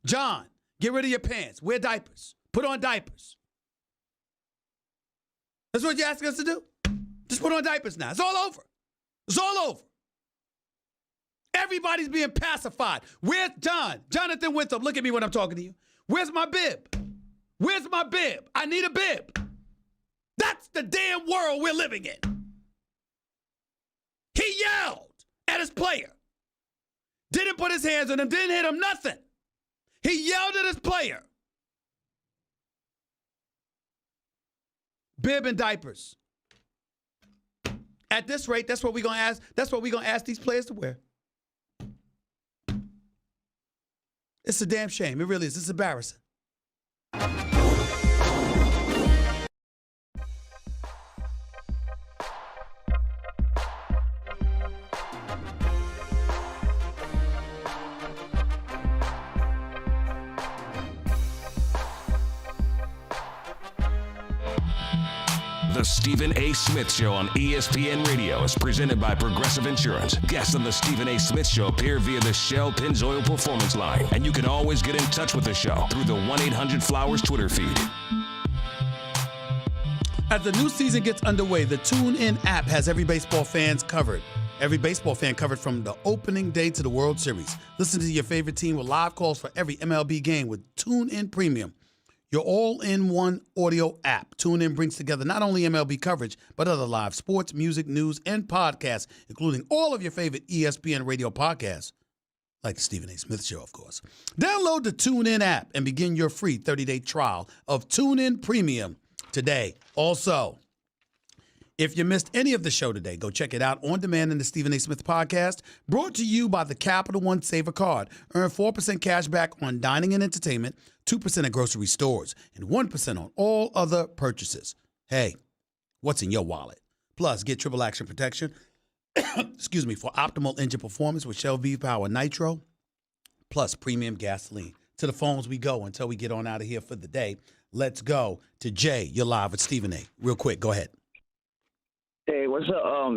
[SPEAKER 1] John, get rid of your pants. Wear diapers. Put on diapers. That's what you're asking us to do? Just put on diapers now. It's all over. It's all over. Everybody's being pacified. Where's Jonathan Winthrop, look at me when I'm talking to you. Where's my bib? Where's my bib? I need a bib. That's the damn world we're living in. He yelled at his player. Didn't put his hands on him, didn't hit him, nothing. He yelled at his player. Bib and diapers. At this rate, that's what we're gonna ask. That's what we're gonna ask these players to wear. It's a damn shame. It really is. It's embarrassing.
[SPEAKER 2] The Stephen A. Smith Show on ESPN Radio is presented by Progressive Insurance. Guests on the Stephen A. Smith Show appear via the Shell Pennzoil Performance Line, and you can always get in touch with the show through the 1-800-Flowers Twitter feed.
[SPEAKER 1] As the new season gets underway, the TuneIn app has every baseball fan covered. Every baseball fan covered from the opening day to the World Series. Listen to your favorite team with live calls for every MLB game with TuneIn Premium, your all-in-one audio app. TuneIn brings together not only MLB coverage, but other live sports, music, news, and podcasts, including all of your favorite ESPN radio podcasts, like the Stephen A. Smith Show, of course. Download the TuneIn app and begin your free 30-day trial of TuneIn Premium today. Also, if you missed any of the show today, go check it out on demand in the Stephen A. Smith podcast, brought to you by the Capital One Saver Card. Earn 4% cash back on dining and entertainment, 2% at grocery stores, and 1% on all other purchases. Hey, what's in your wallet? Plus, get triple action protection, excuse me, for optimal engine performance with Shell V-Power Nitro, plus premium gasoline. To the phones we go until we get on out of here for the day. Let's go to Jay. You're live with Stephen A. Real quick, go ahead.
[SPEAKER 12] Hey, what's up,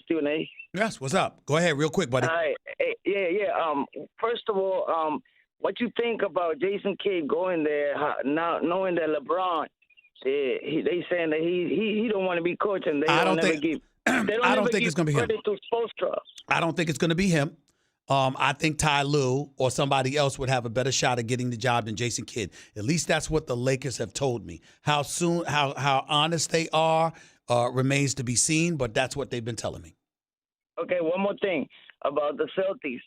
[SPEAKER 12] Stephen A?
[SPEAKER 1] Yes, what's up? Go ahead, real quick, buddy.
[SPEAKER 12] Hi. Hey, yeah. First of all, what you think about Jason Kidd going there, now knowing that LeBron, they saying that he don't want to be coach, and
[SPEAKER 1] I don't think it's going to be him.
[SPEAKER 12] To Spoelstra.
[SPEAKER 1] I don't think it's going to be him. I think Ty Lue or somebody else would have a better shot at getting the job than Jason Kidd. At least that's what the Lakers have told me. How honest they are remains to be seen, but that's what they've been telling me.
[SPEAKER 12] Okay, one more thing about the Celtics.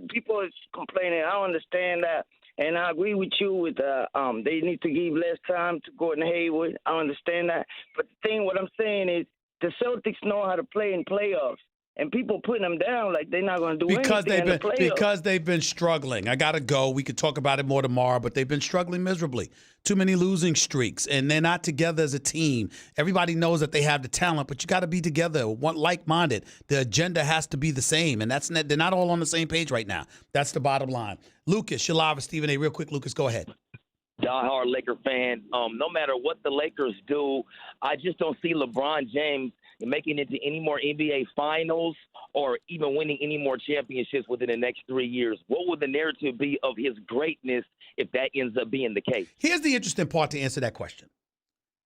[SPEAKER 12] People is complaining. I don't understand that, and I agree with you with they need to give less time to Gordon Hayward. I understand that, but the thing, what I'm saying is the Celtics know how to play in playoffs. And people putting them down like they're not going to do anything in the playoffs.
[SPEAKER 1] Because they've been struggling. I got to go. We could talk about it more tomorrow, but they've been struggling miserably. Too many losing streaks, and they're not together as a team. Everybody knows that they have the talent, but you got to be together, like-minded. The agenda has to be the same, and they're not all on the same page right now. That's the bottom line. Lucas, you're live with Stephen A. Real quick, Lucas, go ahead.
[SPEAKER 13] Die-hard Laker fan. No matter what the Lakers do, I just don't see LeBron James making it to any more NBA finals or even winning any more championships within the next 3 years. What would the narrative be of his greatness if that ends up being the case?
[SPEAKER 1] Here's the interesting part to answer that question.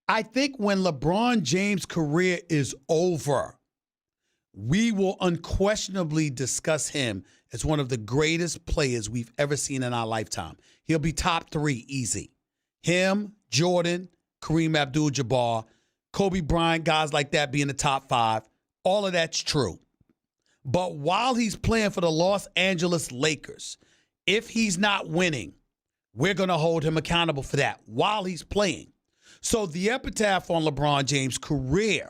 [SPEAKER 1] I think when LeBron James' career is over, we will unquestionably discuss him as one of the greatest players we've ever seen in our lifetime. He'll be top 3 easy. Him, Jordan, Kareem Abdul-Jabbar, Kobe Bryant, guys like that being the top 5. All of that's true. But while he's playing for the Los Angeles Lakers, if he's not winning, we're going to hold him accountable for that while he's playing. So the epitaph on LeBron James' career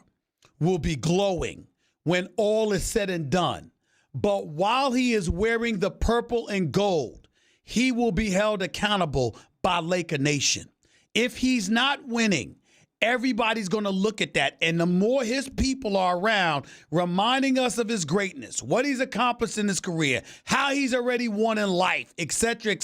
[SPEAKER 1] will be glowing when all is said and done. But while he is wearing the purple and gold, he will be held accountable by Laker Nation. If he's not winning, everybody's going to look at that. And the more his people are around reminding us of his greatness, what he's accomplished in his career, how he's already won in life, et cetera,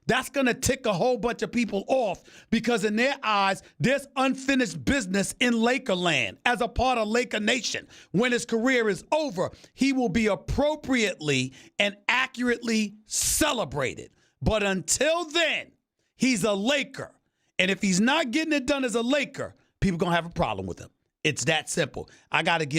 [SPEAKER 1] that's going to tick a whole bunch of people off because in their eyes, there's unfinished business in Lakerland as a part of Laker Nation. When his career is over, he will be appropriately and accurately celebrated. But until then, he's a Laker. And if he's not getting it done as a Laker, people going to have a problem with him. It's that simple. I got to give